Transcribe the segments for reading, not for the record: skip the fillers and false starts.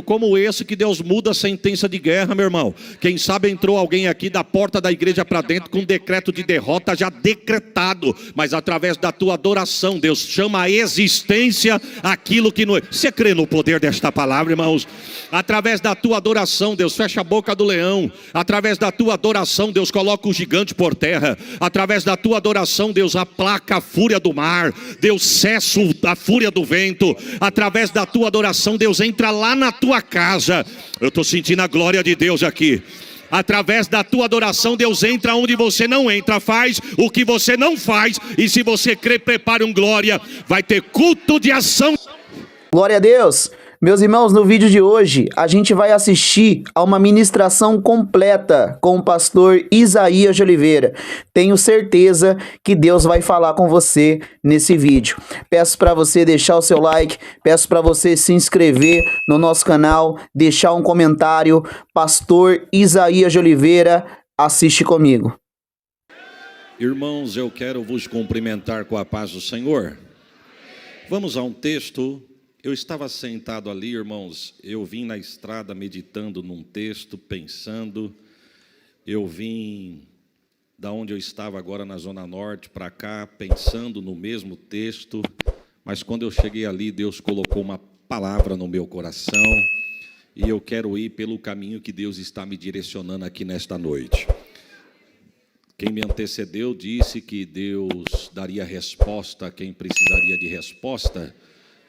Como esse que Deus muda a sentença de guerra, meu irmão. Quem sabe entrou alguém aqui da porta da igreja para dentro com um decreto de derrota já decretado, mas através da tua adoração Deus chama a existência aquilo que não é. Você crê no poder desta palavra, irmãos? Através da tua adoração Deus fecha a boca do leão. Através da tua adoração Deus coloca o gigante por terra. Através da tua adoração Deus aplaca a fúria do mar. Deus cessa a fúria do vento. Através da tua adoração Deus entra lá na tua casa. Eu estou sentindo a glória de Deus aqui. Através da tua adoração Deus entra onde você não entra, faz o que você não faz. E se você crê, prepare um glória. Vai ter culto de ação. Glória a Deus. Meus irmãos, no vídeo de hoje, a gente vai assistir a uma ministração completa com o pastor Isaías de Oliveira. Tenho certeza que Deus vai falar com você nesse vídeo. Peço para você deixar o seu like, peço para você se inscrever no nosso canal, deixar um comentário. Pastor Isaías de Oliveira, assiste comigo. Irmãos, eu quero vos cumprimentar com a paz do Senhor. Vamos a um texto. Eu estava sentado ali, irmãos, eu vim na estrada meditando num texto, pensando. Eu vim da onde eu estava agora na Zona Norte para cá, pensando no mesmo texto. Mas quando eu cheguei ali, Deus colocou uma palavra no meu coração. E eu quero ir pelo caminho que Deus está me direcionando aqui nesta noite. Quem me antecedeu disse que Deus daria resposta a quem precisaria de resposta.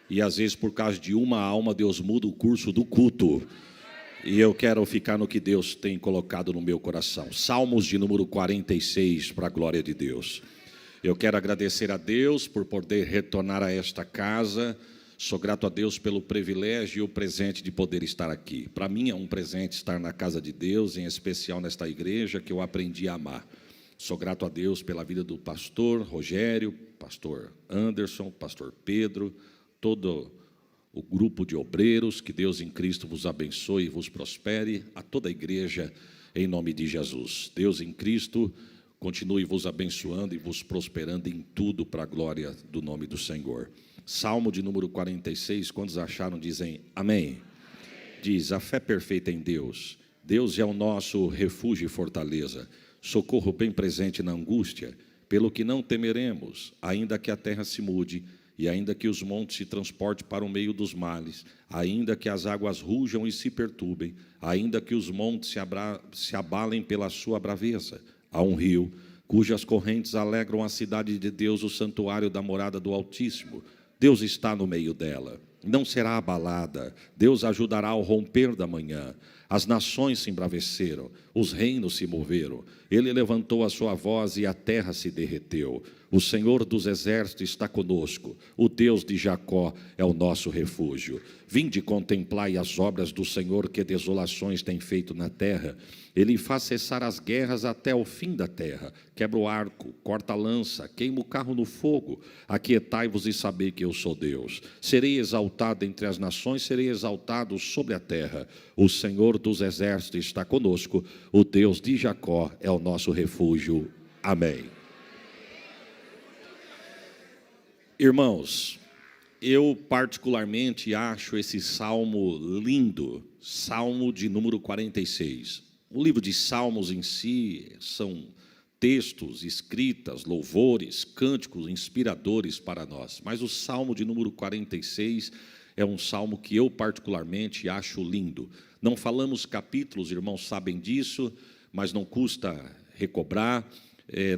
E às vezes por causa de uma alma Deus muda o curso do culto. E eu quero ficar no que Deus tem colocado no meu coração. Salmos de número 46, para a glória de Deus. Eu quero agradecer a Deus por poder retornar a esta casa. Sou grato a Deus pelo privilégio e o presente de poder estar aqui. Para mim é um presente estar na casa de Deus, em especial nesta igreja que eu aprendi a amar. Sou grato a Deus pela vida do pastor Rogério, pastor Anderson, pastor Pedro, todo o grupo de obreiros. Que Deus em Cristo vos abençoe e vos prospere, a toda a igreja, em nome de Jesus. Deus em Cristo continue vos abençoando e vos prosperando em tudo para a glória do nome do Senhor. Salmo de número 46, quantos acharam, dizem amém. Diz, a fé perfeita em Deus. Deus é o nosso refúgio e fortaleza, socorro bem presente na angústia, pelo que não temeremos, ainda que a terra se mude, e ainda que os montes se transportem para o meio dos males, ainda que as águas rujam e se perturbem, ainda que os montes se abalem pela sua braveza, há um rio, cujas correntes alegram a cidade de Deus, o santuário da morada do Altíssimo. Deus está no meio dela, não será abalada. Deus ajudará ao romper da manhã. As nações se embraveceram, os reinos se moveram. Ele levantou a sua voz e a terra se derreteu. O Senhor dos exércitos está conosco. O Deus de Jacó é o nosso refúgio. Vinde contemplai as obras do Senhor, que desolações tem feito na terra. Ele faz cessar as guerras até o fim da terra. Quebra o arco, corta a lança, queima o carro no fogo. Aquietai-vos e sabei que eu sou Deus. Serei exaltado entre as nações, serei exaltado sobre a terra. O Senhor dos exércitos está conosco. O Deus de Jacó é o nosso refúgio. Amém. Irmãos, eu particularmente acho esse salmo lindo, salmo de número 46. O livro de Salmos em si são textos, escritas, louvores, cânticos inspiradores para nós. Mas o salmo de número 46 é um salmo que eu particularmente acho lindo. Não falamos capítulos, irmãos sabem disso, mas não custa recobrar.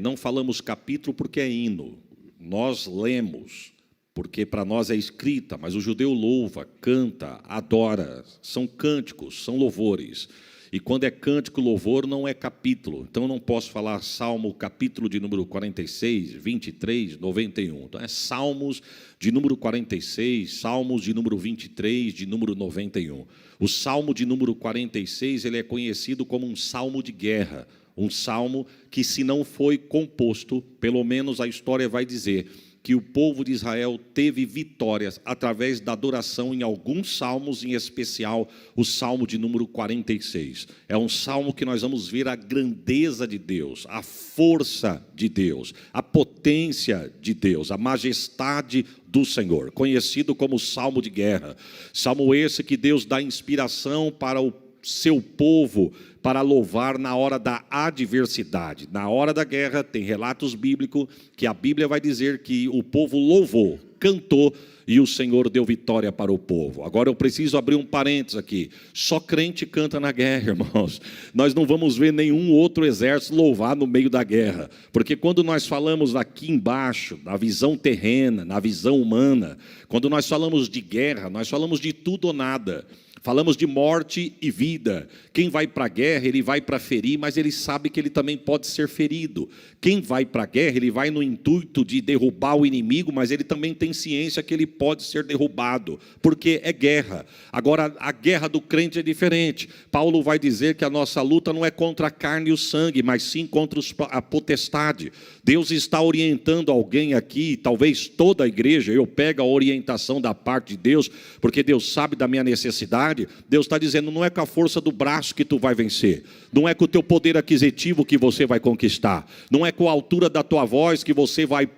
Não falamos capítulo porque é hino. Nós lemos, porque para nós é escrita, mas o judeu louva, canta, adora, são cânticos, são louvores. E quando é cântico, louvor, não é capítulo. Então, eu não posso falar salmo, capítulo de número 46, 23, 91. Então, é salmos de número 46, salmos de número 23, de número 91. O salmo de número 46, ele é conhecido como um salmo de guerra. Um salmo que, se não foi composto, pelo menos a história vai dizer, que o povo de Israel teve vitórias através da adoração em alguns salmos, em especial o salmo de número 46. É um salmo que nós vamos ver a grandeza de Deus, a força de Deus, a potência de Deus, a majestade do Senhor, conhecido como salmo de guerra. Salmo esse que Deus dá inspiração para o seu povo, para louvar na hora da adversidade. Na hora da guerra, tem relatos bíblicos que a Bíblia vai dizer que o povo louvou, cantou, e o Senhor deu vitória para o povo. Agora eu preciso abrir um parênteses aqui. Só crente canta na guerra, irmãos. Nós não vamos ver nenhum outro exército louvar no meio da guerra. Porque quando nós falamos aqui embaixo, na visão terrena, na visão humana, quando nós falamos de guerra, nós falamos de tudo ou nada. Falamos de morte e vida. Quem vai para a guerra, ele vai para ferir, mas ele sabe que ele também pode ser ferido. Quem vai para a guerra, ele vai no intuito de derrubar o inimigo, mas ele também tem ciência que ele pode ser derrubado, porque é guerra. Agora, a guerra do crente é diferente. Paulo vai dizer que a nossa luta não é contra a carne e o sangue, mas sim contra a potestade. Deus está orientando alguém aqui, talvez toda a igreja, eu pego a orientação da parte de Deus, porque Deus sabe da minha necessidade. Deus está dizendo, não é com a força do braço que tu vai vencer, não é com o teu poder aquisitivo que você vai conquistar, não é com a altura da tua voz que você vai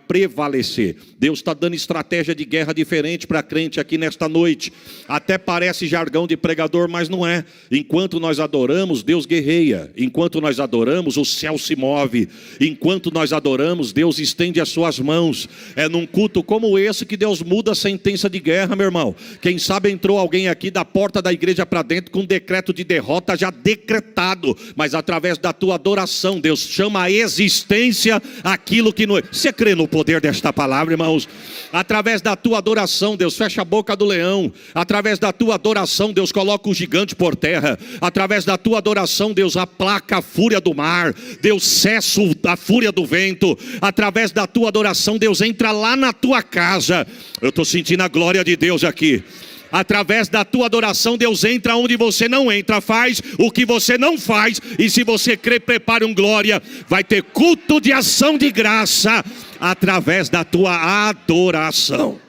prevalecer. Deus está dando estratégia de guerra diferente para crente aqui nesta noite. Até parece jargão de pregador, mas não é. Enquanto nós adoramos, Deus guerreia. Enquanto nós adoramos, o céu se move. Enquanto nós adoramos, Deus estende as suas mãos. É num culto como esse que Deus muda a sentença de guerra, meu irmão. Quem sabe entrou alguém aqui da porta da igreja para dentro com um decreto de derrota já decretado, mas através da tua adoração, Deus chama a existência aquilo que não é. Você crê no poder desta palavra, irmãos? Através da tua adoração, Deus fecha a boca do leão. Através da tua adoração, Deus coloca o gigante por terra. Através da tua adoração, Deus aplaca a fúria do mar. Deus cessa a fúria do vento. Através da tua adoração, Deus entra lá na tua casa. Eu estou sentindo a glória de Deus aqui. Através da tua adoração, Deus entra onde você não entra, faz o que você não faz. E se você crê, prepare um glória. Vai ter culto de ação de graça através da tua adoração.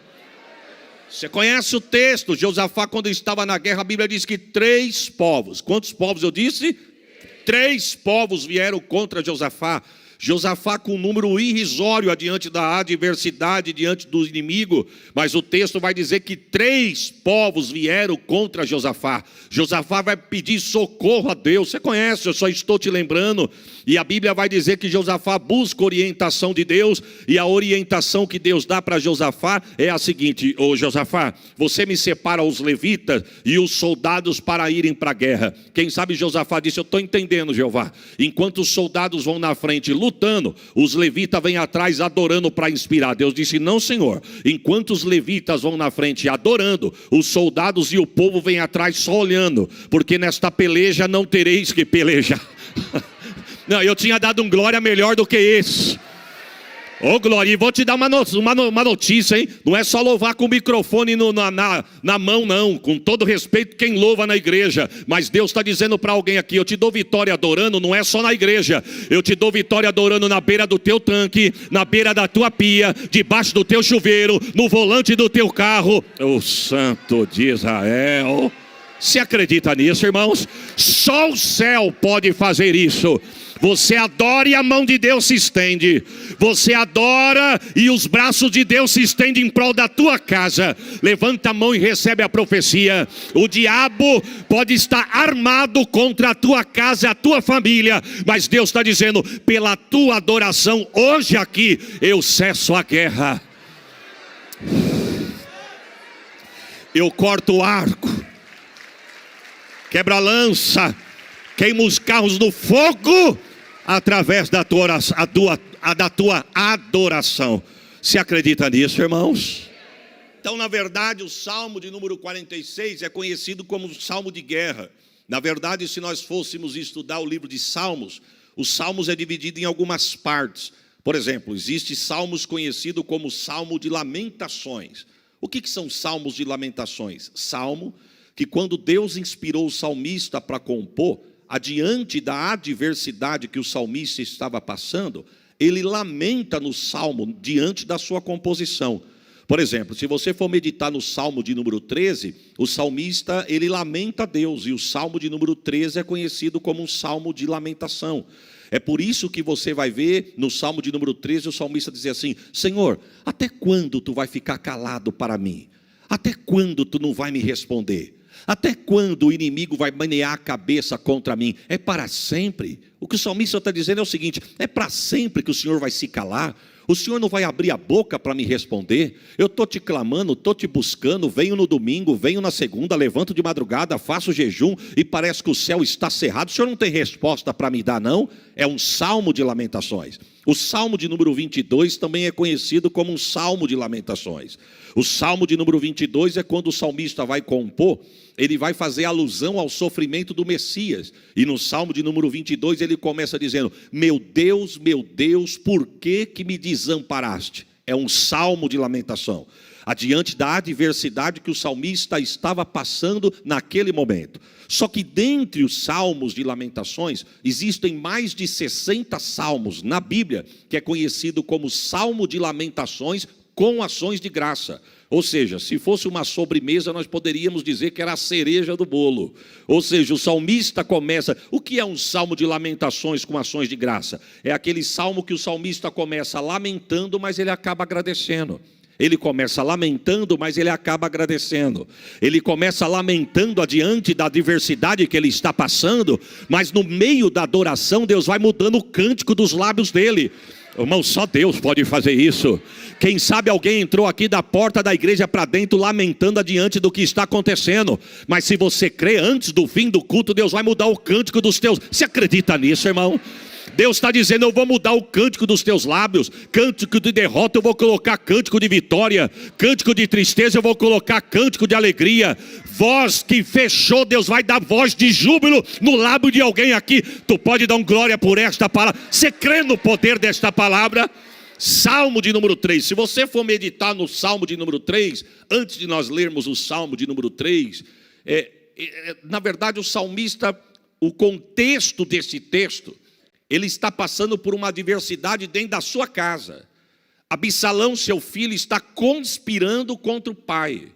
Você conhece o texto? Josafá, quando estava na guerra, a Bíblia diz que 3 povos. Quantos povos eu disse? 3 povos vieram contra Josafá. Josafá com um número irrisório adiante da adversidade, diante do inimigo, mas o texto vai dizer que 3 povos vieram contra Josafá. Josafá vai pedir socorro a Deus. Você conhece, eu só estou te lembrando. E a Bíblia vai dizer que Josafá busca orientação de Deus, e a orientação que Deus dá para Josafá é a seguinte: ô Josafá, você me separa os levitas e os soldados para irem para a guerra. Quem sabe Josafá disse, eu estou entendendo, Jeová. Enquanto os soldados vão na frente lutando, os levitas vêm atrás adorando para inspirar. Deus disse, não, Senhor, enquanto os levitas vão na frente adorando, os soldados e o povo vêm atrás só olhando, porque nesta peleja não tereis que pelejar. Não, eu tinha dado um glória melhor do que esse. Ô glória, e vou te dar uma notícia, hein? Não é só louvar com o microfone na mão, não. Com todo respeito, quem louva na igreja. Mas Deus está dizendo para alguém aqui, eu te dou vitória adorando, não é só na igreja. Eu te dou vitória adorando na beira do teu tanque, na beira da tua pia, debaixo do teu chuveiro, no volante do teu carro. O Santo de Israel. Você acredita nisso, irmãos? Só o céu pode fazer isso. Você adora e a mão de Deus se estende. Você adora e os braços de Deus se estendem em prol da tua casa. Levanta a mão e recebe a profecia. O diabo pode estar armado contra a tua casa, a tua família, mas Deus está dizendo, pela tua adoração, hoje aqui, eu cesso a guerra. Eu corto o arco, quebra a lança, queima os carros no fogo, através da tua adoração. Você acredita nisso, irmãos? Então, na verdade, o Salmo de número 46 é conhecido como o Salmo de guerra. Na verdade, se nós fôssemos estudar o livro de Salmos, os Salmos é dividido em algumas partes. Por exemplo, existe Salmos conhecido como Salmo de Lamentações. O que são Salmos de Lamentações? Salmo que quando Deus inspirou o salmista para compor, adiante da adversidade que o salmista estava passando, ele lamenta no salmo diante da sua composição. Por exemplo, se você for meditar no Salmo de número 13, o salmista, ele lamenta a Deus, e o Salmo de número 13 é conhecido como um salmo de lamentação. É por isso que você vai ver no Salmo de número 13, o salmista dizer assim: Senhor, até quando tu vai ficar calado para mim? Até quando tu não vai me responder? Até quando o inimigo vai manear a cabeça contra mim? É para sempre? O que o salmista está dizendo é o seguinte: é para sempre que o Senhor vai se calar? O Senhor não vai abrir a boca para me responder? Eu estou te clamando, estou te buscando, venho no domingo, venho na segunda, levanto de madrugada, faço jejum e parece que o céu está cerrado. O Senhor não tem resposta para me dar, não? É um salmo de lamentações. O salmo de número 22 também é conhecido como um salmo de lamentações. O salmo de número 22 é quando o salmista vai compor, ele vai fazer alusão ao sofrimento do Messias. E no salmo de número 22 ele começa dizendo: meu Deus, por que me desamparaste? É um salmo de lamentação, adiante da adversidade que o salmista estava passando naquele momento. Só que dentre os salmos de lamentações, existem mais de 60 salmos na Bíblia, que é conhecido como salmo de lamentações com ações de graça. Ou seja, se fosse uma sobremesa, nós poderíamos dizer que era a cereja do bolo. Ou seja, o salmista começa... O que é um salmo de lamentações com ações de graça? É aquele salmo que o salmista começa lamentando, mas ele acaba agradecendo. Ele começa lamentando, mas ele acaba agradecendo. Ele começa lamentando adiante da adversidade que ele está passando, mas no meio da adoração, Deus vai mudando o cântico dos lábios dele. Irmão, só Deus pode fazer isso. Quem sabe alguém entrou aqui da porta da igreja para dentro lamentando adiante do que está acontecendo. Mas se você crê, antes do fim do culto, Deus vai mudar o cântico dos teus. Você acredita nisso, irmão? Deus está dizendo: eu vou mudar o cântico dos teus lábios. Cântico de derrota eu vou colocar cântico de vitória. Cântico de tristeza eu vou colocar cântico de alegria. Voz que fechou, Deus vai dar voz de júbilo no lábio de alguém aqui. Tu pode dar um glória por esta palavra. Você crê no poder desta palavra? Salmo de número 3. Se você for meditar no Salmo de número 3, antes de nós lermos o Salmo de número 3, na verdade o salmista, o contexto desse texto, ele está passando por uma adversidade dentro da sua casa. Absalão, seu filho, está conspirando contra o pai.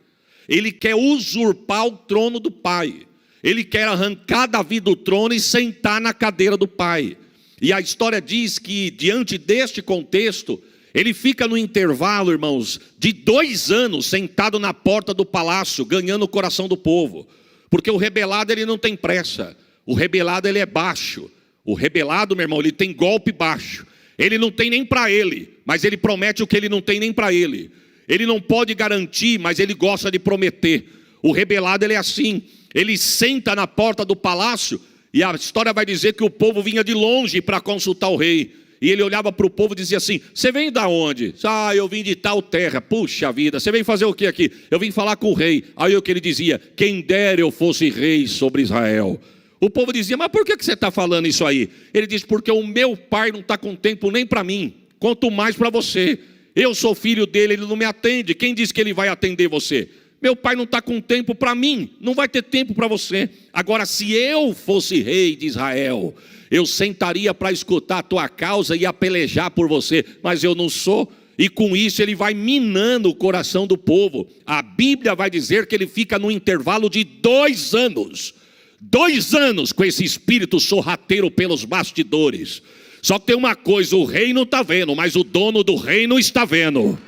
Ele quer usurpar o trono do pai. Ele quer arrancar Davi do trono e sentar na cadeira do pai. E a história diz que, diante deste contexto, ele fica no intervalo, irmãos, de 2 anos sentado na porta do palácio, ganhando o coração do povo. Porque o rebelado, ele não tem pressa. O rebelado, ele é baixo. O rebelado, meu irmão, ele tem golpe baixo. Ele não tem nem para ele, mas ele promete o que ele não tem nem para ele. Ele não pode garantir, mas ele gosta de prometer. O rebelado, ele é assim. Ele senta na porta do palácio e a história vai dizer que o povo vinha de longe para consultar o rei. E ele olhava para o povo e dizia assim: você vem da onde? Ah, eu vim de tal terra. Puxa vida, você vem fazer o que aqui? Eu vim falar com o rei. Aí o que ele dizia: quem dera eu fosse rei sobre Israel. O povo dizia: mas por que você está falando isso aí? Ele diz: porque o meu pai não está com tempo nem para mim, quanto mais para você. Eu sou filho dele, ele não me atende. Quem disse que ele vai atender você? Meu pai não está com tempo para mim, não vai ter tempo para você. Agora, se eu fosse rei de Israel, eu sentaria para escutar a tua causa e a pelejar por você, mas eu não sou. E com isso ele vai minando o coração do povo. A Bíblia vai dizer que ele fica no intervalo de 2 anos. 2 anos com esse espírito sorrateiro pelos bastidores. Só que tem uma coisa: o rei não está vendo, mas o dono do reino está vendo.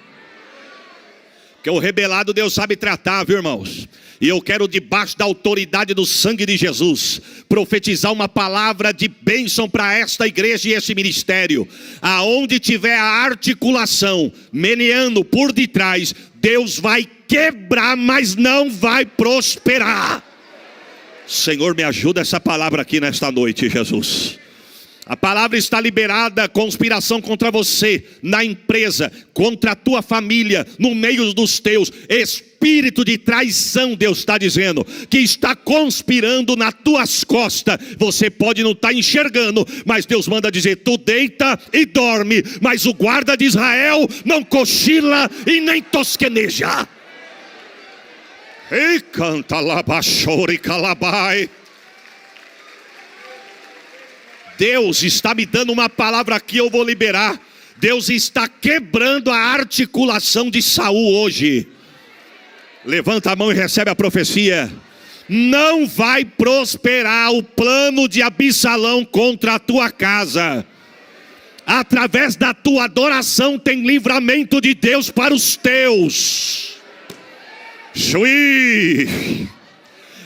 Porque o rebelado Deus sabe tratar, viu, irmãos? E eu quero, debaixo da autoridade do sangue de Jesus, profetizar uma palavra de bênção para esta igreja e esse ministério. Aonde tiver a articulação meneando por detrás, Deus vai quebrar, mas não vai prosperar. Senhor, me ajuda essa palavra aqui nesta noite, Jesus. A palavra está liberada: conspiração contra você, na empresa, contra a tua família, no meio dos teus. Espírito de traição, Deus está dizendo, que está conspirando nas tuas costas. Você pode não estar enxergando, mas Deus manda dizer: tu deita e dorme, mas o guarda de Israel não cochila e nem tosqueneja. E canta labachore calabai. Deus está me dando uma palavra aqui, eu vou liberar. Deus está quebrando a articulação de Saul hoje. Levanta a mão e recebe a profecia. Não vai prosperar o plano de Absalão contra a tua casa. Através da tua adoração tem livramento de Deus para os teus. Chuí.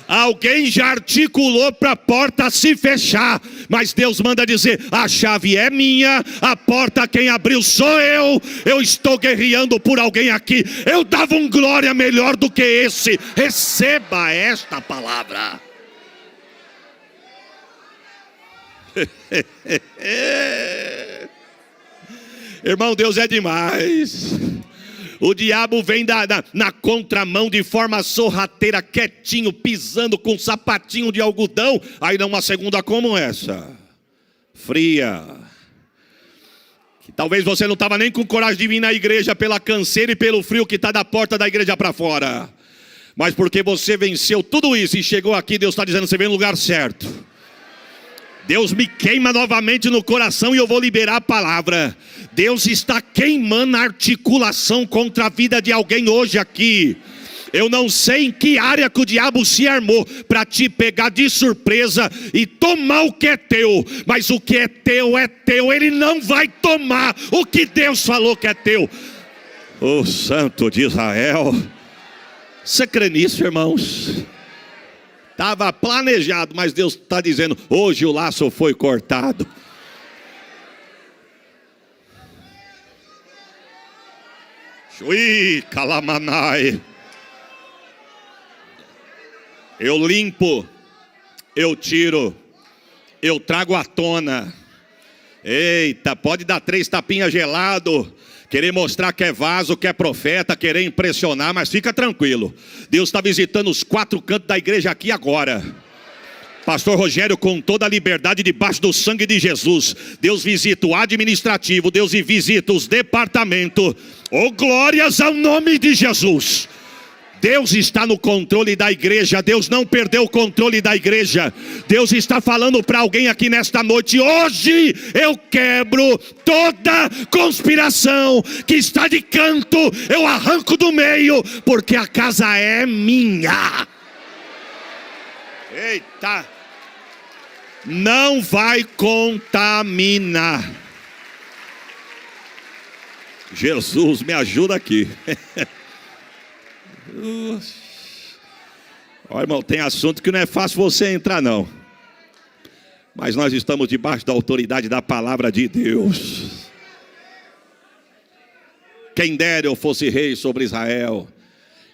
Alguém já articulou para a porta se fechar, mas Deus manda dizer: a chave é minha, a porta quem abriu sou eu. Eu estou guerreando por alguém aqui. Eu dava um glória melhor do que esse. Receba esta palavra. Irmão, Deus é demais. O diabo vem na contramão de forma sorrateira, quietinho, pisando com um sapatinho de algodão. Aí dá uma segunda como essa, fria. Que talvez você não estava nem com coragem de vir na igreja pela canseira e pelo frio que está da porta da igreja para fora. Mas porque você venceu tudo isso e chegou aqui, Deus está dizendo: você veio no lugar certo. Deus me queima novamente no coração e eu vou liberar a palavra. Deus está queimando a articulação contra a vida de alguém hoje aqui. Eu não sei em que área que o diabo se armou para te pegar de surpresa e tomar o que é teu. Mas o que é teu, ele não vai tomar o que Deus falou que é teu. O Santo de Israel. Você crê nisso, irmãos? Estava planejado, mas Deus está dizendo: hoje o laço foi cortado. Chui, calamanai. Eu limpo, eu tiro, eu trago à tona. Eita, pode dar 3 tapinhas gelado, querer mostrar que é vaso, que é profeta, querer impressionar, mas fica tranquilo. Deus está visitando os 4 cantos da igreja aqui agora. Pastor Rogério, com toda a liberdade debaixo do sangue de Jesus. Deus visita o administrativo, Deus visita os departamentos. Oh, glórias ao nome de Jesus. Deus está no controle da igreja. Deus não perdeu o controle da igreja. Deus está falando para alguém aqui nesta noite: hoje eu quebro toda conspiração que está de canto, eu arranco do meio, porque a casa é minha. Eita, não vai contaminar. Jesus, me ajuda aqui. Olha, irmão, tem assunto que não é fácil você entrar não. Mas nós estamos debaixo da autoridade da palavra de Deus. Quem dera eu fosse rei sobre Israel,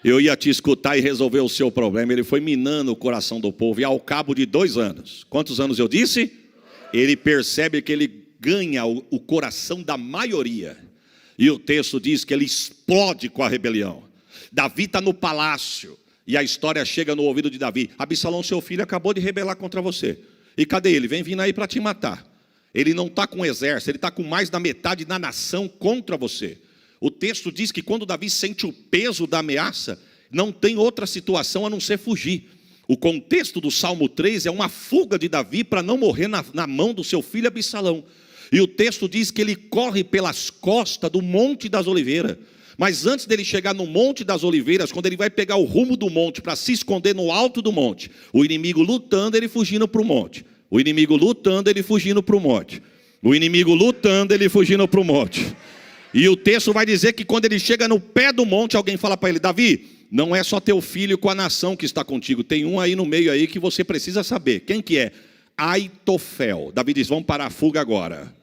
eu ia te escutar e resolver o seu problema. Ele foi minando o coração do povo. E ao cabo de 2 anos, quantos anos eu disse? Ele percebe que ele ganha o coração da maioria. E o texto diz que ele explode com a rebelião. Davi está no palácio e a história chega no ouvido de Davi: Absalão, seu filho, acabou de rebelar contra você. E cadê ele? Vem vindo aí para te matar. Ele não está com exército, ele está com mais da metade da nação contra você. O texto diz que quando Davi sente o peso da ameaça, não tem outra situação a não ser fugir. O contexto do Salmo 3 é uma fuga de Davi para não morrer na mão do seu filho Absalão. E o texto diz que ele corre pelas costas do Monte das Oliveiras. Mas antes dele chegar no Monte das Oliveiras, quando ele vai pegar o rumo do monte para se esconder no alto do monte, o inimigo lutando, ele fugindo para o monte. O inimigo lutando, ele fugindo para o monte. O inimigo lutando, ele fugindo para o monte. E o texto vai dizer que quando ele chega no pé do monte, alguém fala para ele: Davi, não é só teu filho com a nação que está contigo, tem um aí no meio aí que você precisa saber. Quem que é? Aitofel. Davi diz: vamos parar a fuga agora.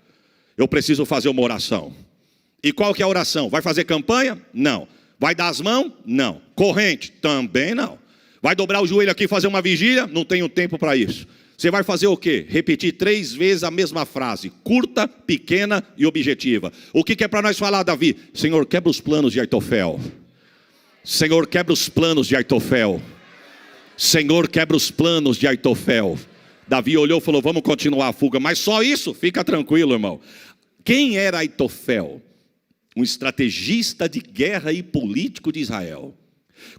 Eu preciso fazer uma oração. E qual que é a oração? Vai fazer campanha? Não. Vai dar as mãos? Não. Corrente? Também não. Vai dobrar o joelho aqui e fazer uma vigília? Não tenho tempo para isso. Você vai fazer o quê? Repetir 3 vezes a mesma frase, curta, pequena e objetiva. O que é para nós falar, Davi? Senhor, quebra os planos de Aitofel. Senhor, quebra os planos de Aitofel. Senhor, quebra os planos de Aitofel. Davi olhou e falou: vamos continuar a fuga. Mas só isso? Fica tranquilo, irmão. Quem era Aitofel? Um estrategista de guerra e político de Israel.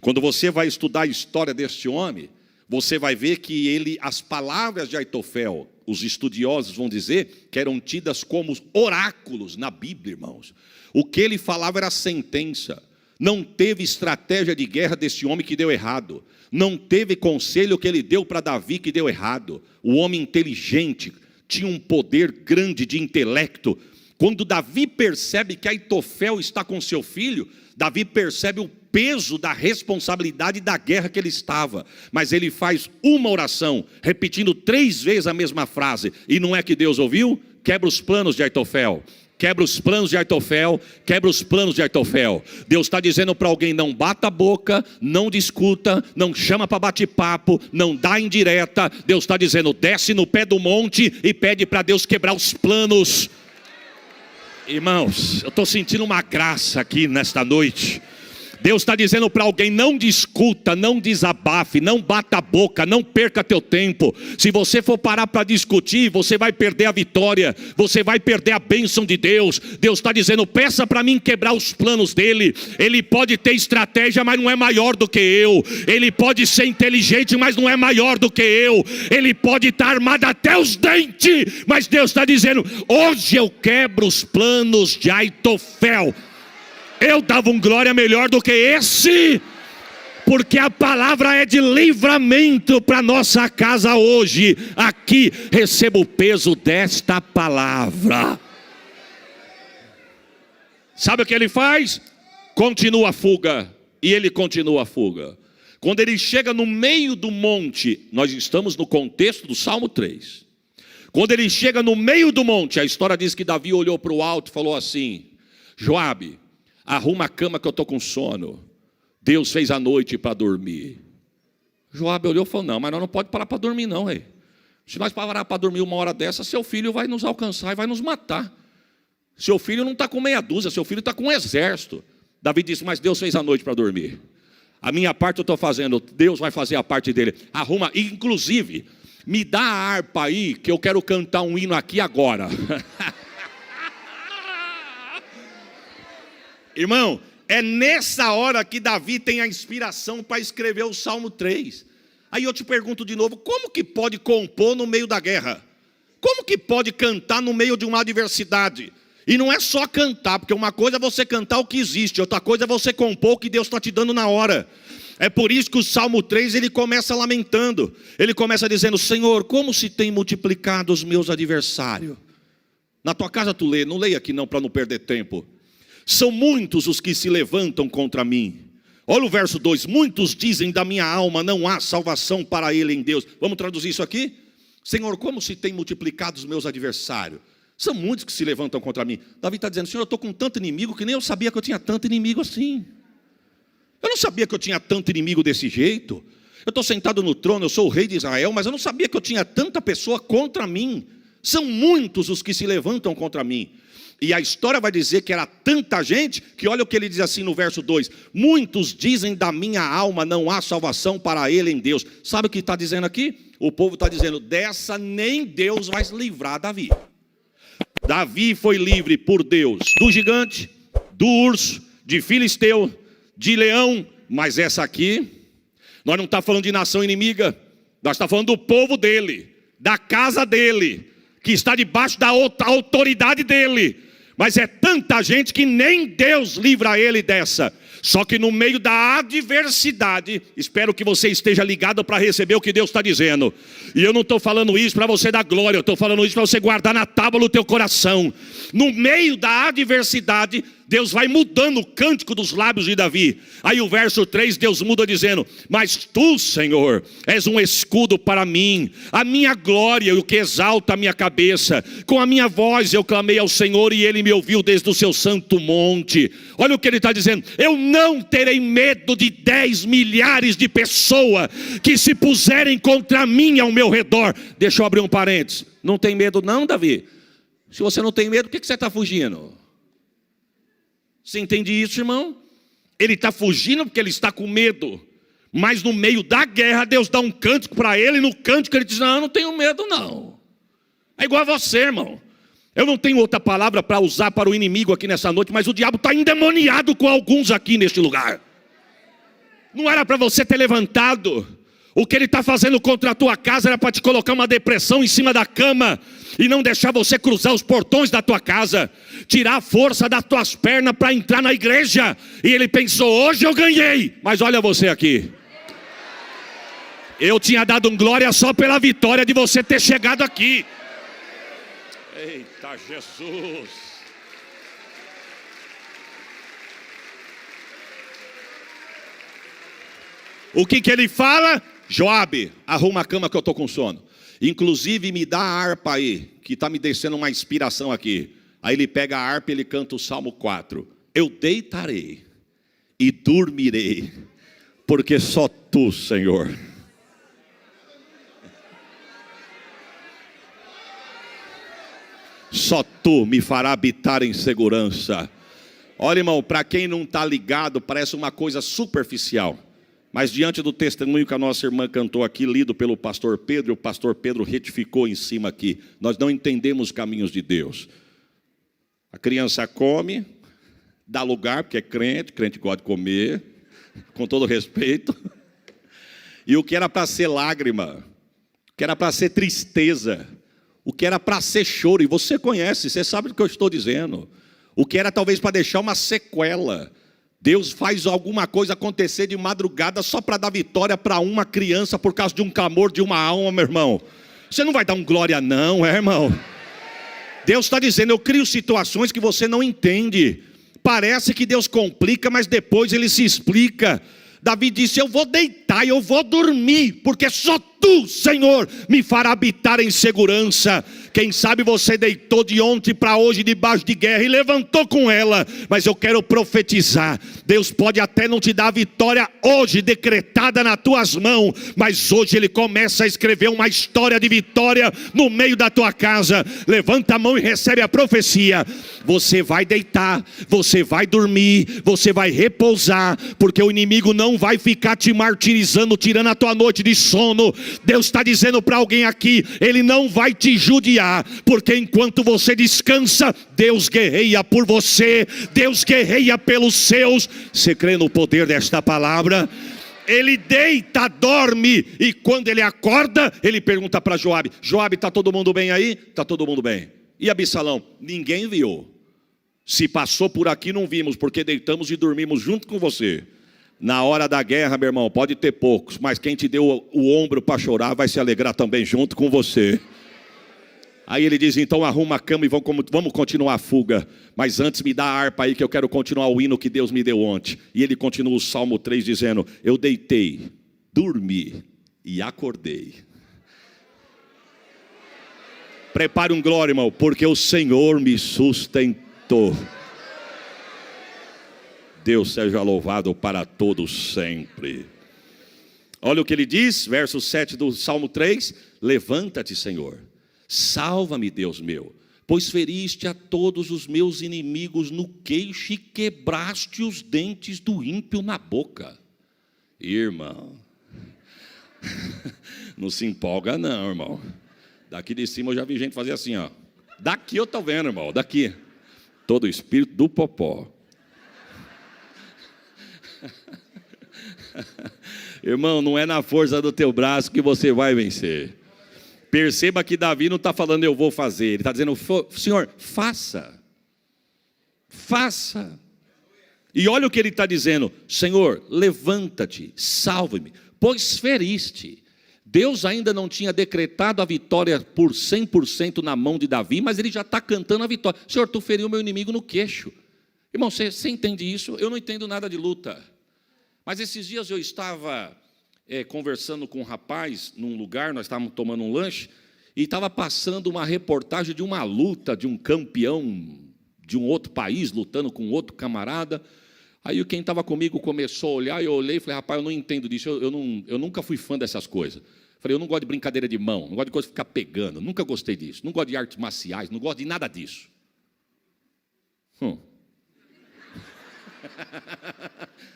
Quando você vai estudar a história deste homem, você vai ver que as palavras de Aitofel, os estudiosos vão dizer que eram tidas como oráculos na Bíblia, irmãos. O que ele falava era sentença. Não teve estratégia de guerra desse homem que deu errado. Não teve conselho que ele deu para Davi que deu errado. O homem inteligente tinha um poder grande de intelecto. Quando Davi percebe que Aitofel está com seu filho, Davi percebe o peso da responsabilidade da guerra que ele estava. Mas ele faz uma oração, repetindo 3 vezes a mesma frase. E não é que Deus ouviu? Quebra os planos de Aitofel. Quebra os planos de Aitofel, quebra os planos de Aitofel. Deus está dizendo para alguém: não bata a boca, não discuta, não chama para bate-papo, não dá indireta. Deus está dizendo: desce no pé do monte e pede para Deus quebrar os planos. Irmãos, eu estou sentindo uma graça aqui nesta noite. Deus está dizendo para alguém: não discuta, não desabafe, não bata a boca, não perca teu tempo. Se você for parar para discutir, você vai perder a vitória, você vai perder a bênção de Deus. Deus está dizendo: peça para mim quebrar os planos dele. Ele pode ter estratégia, mas não é maior do que eu. Ele pode ser inteligente, mas não é maior do que eu. Ele pode estar armado até os dentes, mas Deus está dizendo: hoje eu quebro os planos de Aitofel. Eu dava um glória melhor do que esse, porque a palavra é de livramento para nossa casa hoje. Aqui recebo o peso desta palavra. Sabe o que ele faz? Continua a fuga. E ele continua a fuga. Quando ele chega no meio do monte, nós estamos no contexto do Salmo 3. Quando ele chega no meio do monte, a história diz que Davi olhou para o alto e falou assim: Joabe, arruma a cama que eu estou com sono. Deus fez a noite para dormir. Joabe olhou e falou: não, mas nós não podemos parar para dormir não, rei. Se nós parar para dormir uma hora dessa, seu filho vai nos alcançar e vai nos matar. Seu filho não está com meia dúzia, seu filho está com um exército. Davi disse: mas Deus fez a noite para dormir. A minha parte eu estou fazendo, Deus vai fazer a parte dele. Arruma, inclusive, me dá a harpa aí, que eu quero cantar um hino aqui agora. Irmão, é nessa hora que Davi tem a inspiração para escrever o Salmo 3. Aí eu te pergunto de novo: como que pode compor no meio da guerra? Como que pode cantar no meio de uma adversidade? E não é só cantar, porque uma coisa é você cantar o que existe, outra coisa é você compor o que Deus está te dando na hora. É por isso que o Salmo 3, ele começa lamentando. Ele começa dizendo: Senhor, como se tem multiplicado os meus adversários. Na tua casa tu lê, não leia aqui não, para não perder tempo. São muitos os que se levantam contra mim. Olha o verso 2: muitos dizem da minha alma, não há salvação para ele em Deus. Vamos traduzir isso aqui? Senhor, como se tem multiplicado os meus adversários. São muitos que se levantam contra mim. Davi está dizendo: Senhor, eu estou com tanto inimigo que nem eu sabia que eu tinha tanto inimigo assim. Eu não sabia que eu tinha tanto inimigo desse jeito. Eu estou sentado no trono, eu sou o rei de Israel, mas eu não sabia que eu tinha tanta pessoa contra mim. São muitos os que se levantam contra mim. E a história vai dizer que era tanta gente, que olha o que ele diz assim no verso 2: muitos dizem da minha alma, não há salvação para ele em Deus. Sabe o que está dizendo aqui? O povo está dizendo: dessa nem Deus vai livrar Davi. Davi foi livre por Deus do gigante, do urso, de filisteu, de leão. Mas essa aqui, nós não estamos falando de nação inimiga, nós estamos falando do povo dele, da casa dele, que está debaixo da autoridade dele. Mas é tanta gente que nem Deus livra ele dessa. Só que no meio da adversidade, espero que você esteja ligado para receber o que Deus está dizendo. E eu não estou falando isso para você dar glória, eu estou falando isso para você guardar na tábua do teu coração. No meio da adversidade, Deus vai mudando o cântico dos lábios de Davi. Aí o verso 3, Deus muda dizendo: mas tu, Senhor, és um escudo para mim, a minha glória e o que exalta a minha cabeça. Com a minha voz eu clamei ao Senhor e ele me ouviu desde o seu santo monte. Olha o que ele está dizendo: eu não terei medo de 10 milhares de pessoas que se puserem contra mim ao meu redor. Deixa eu abrir um parênteses. Não tem medo não, Davi? Se você não tem medo, por que você está fugindo? Você entende isso, irmão? Ele está fugindo porque ele está com medo. Mas no meio da guerra, Deus dá um cântico para ele. E no cântico ele diz: não, eu não tenho medo não. É igual a você, irmão. Eu não tenho outra palavra para usar para o inimigo aqui nessa noite, mas o diabo está endemoniado com alguns aqui neste lugar. Não era para você ter levantado. O que ele está fazendo contra a tua casa era para te colocar uma depressão em cima da cama e não deixar você cruzar os portões da tua casa, tirar a força das tuas pernas para entrar na igreja. E ele pensou: hoje eu ganhei. Mas olha você aqui. Eu tinha dado um glória só pela vitória de você ter chegado aqui. Eita Jesus. O que ele fala? Joabe, arruma a cama que eu estou com sono. Inclusive me dá a harpa aí, que está me descendo uma inspiração aqui. Aí ele pega a harpa e ele canta o Salmo 4. Eu deitarei e dormirei, porque só tu, Senhor. Só tu me fará habitar em segurança. Olha, irmão, para quem não está ligado, parece uma coisa superficial. Mas diante do testemunho que a nossa irmã cantou aqui, lido pelo pastor Pedro, e o pastor Pedro retificou em cima aqui. Nós não entendemos os caminhos de Deus. A criança come, dá lugar, porque é crente gosta de comer, com todo respeito. E o que era para ser lágrima, o que era para ser tristeza, o que era para ser choro, e você conhece, você sabe do que eu estou dizendo. O que era talvez para deixar uma sequela. Deus faz alguma coisa acontecer de madrugada só para dar vitória para uma criança por causa de um clamor de uma alma, meu irmão. Você não vai dar um glória não, irmão? Deus está dizendo: eu crio situações que você não entende. Parece que Deus complica, mas depois Ele se explica. Davi disse: eu vou deitar e eu vou dormir, porque só tu, Senhor, me fará habitar em segurança. Quem sabe você deitou de ontem para hoje debaixo de guerra e levantou com ela, mas eu quero profetizar: Deus pode até não te dar a vitória hoje decretada nas tuas mãos, mas hoje Ele começa a escrever uma história de vitória no meio da tua casa. Levanta a mão e recebe a profecia. Você vai deitar, você vai dormir, você vai repousar, porque o inimigo não vai ficar te martirizando, tirando a tua noite de sono. Deus está dizendo para alguém aqui: Ele não vai te judiar, porque enquanto você descansa, Deus guerreia por você, Deus guerreia pelos seus. Você crê no poder desta palavra? Ele deita, dorme, e quando ele acorda, ele pergunta para Joabe: Joabe, está todo mundo bem aí? Está todo mundo bem. E Absalão? Ninguém viu. Se passou por aqui não vimos, porque deitamos e dormimos junto com você. Na hora da guerra, meu irmão, pode ter poucos, mas quem te deu o ombro para chorar vai se alegrar também junto com você. Aí ele diz: então arruma a cama e vamos continuar a fuga. Mas antes me dá a harpa aí que eu quero continuar o hino que Deus me deu ontem. E ele continua o Salmo 3 dizendo: eu deitei, dormi e acordei. Prepare um glória, irmão, porque o Senhor me sustentou. Deus seja louvado para todos sempre. Olha o que ele diz, verso 7 do Salmo 3: levanta-te, Senhor, salva-me, Deus meu, pois feriste a todos os meus inimigos no queixo e quebraste os dentes do ímpio na boca. Irmão, não se empolga não, irmão. Daqui de cima eu já vi gente fazer assim, ó. Daqui eu estou vendo, irmão, daqui. Todo o espírito do popó. Irmão, não é na força do teu braço que você vai vencer. Perceba que Davi não está falando eu vou fazer. Ele está dizendo: Senhor, faça. Faça. E olha o que ele está dizendo: Senhor, levanta-te, salva-me, pois feriste. Deus ainda não tinha decretado a vitória por 100% na mão de Davi, mas ele já está cantando a vitória. Senhor, tu feriu meu inimigo no queixo. Irmão, você entende isso? Eu não entendo nada de luta. Mas esses dias eu estava conversando com um rapaz num lugar, nós estávamos tomando um lanche, e estava passando uma reportagem de uma luta de um campeão de um outro país, lutando com outro camarada. Aí quem estava comigo começou a olhar, eu olhei e falei: rapaz, eu não entendo disso, eu nunca fui fã dessas coisas. Falei: eu não gosto de brincadeira de mão, não gosto de coisa de ficar pegando, nunca gostei disso, não gosto de artes marciais, não gosto de nada disso.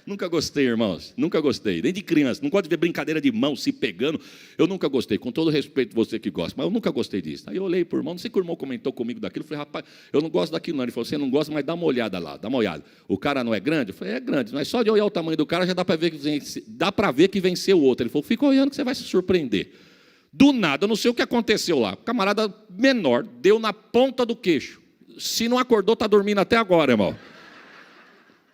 Nunca gostei, irmãos, nunca gostei, nem de criança, não gosto de ver brincadeira de mão se pegando, eu nunca gostei, com todo respeito você que gosta, mas eu nunca gostei disso. Aí eu olhei para o irmão, não sei que o irmão comentou comigo daquilo, eu falei, rapaz, eu não gosto daquilo não. Ele falou, você não gosta, mas dá uma olhada lá, dá uma olhada. O cara não é grande? Eu falei, é grande, mas só de olhar o tamanho do cara já dá para ver que venceu o outro. Ele falou, fica olhando que você vai se surpreender. Do nada, eu não sei o que aconteceu lá, o camarada menor deu na ponta do queixo, se não acordou, está dormindo até agora, irmão.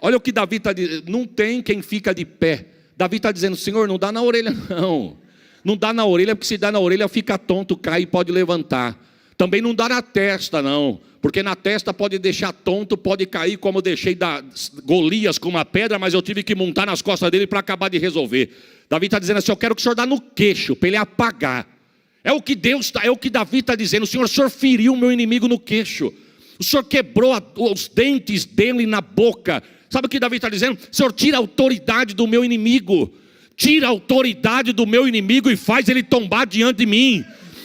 Olha o que Davi está dizendo, não tem quem fica de pé. Davi está dizendo, Senhor, não dá na orelha não. Não dá na orelha, porque se dá na orelha fica tonto, cai e pode levantar. Também não dá na testa não, porque na testa pode deixar tonto, pode cair, como eu deixei Golias com uma pedra, mas eu tive que montar nas costas dele para acabar de resolver. Davi está dizendo assim, eu quero que o Senhor dá no queixo, para ele apagar. É o que Davi está dizendo, o Senhor feriu o meu inimigo no queixo. O Senhor quebrou os dentes dele na boca. Sabe o que Davi está dizendo? Senhor, tira a autoridade do meu inimigo. Tira a autoridade do meu inimigo e faz ele tombar diante de mim.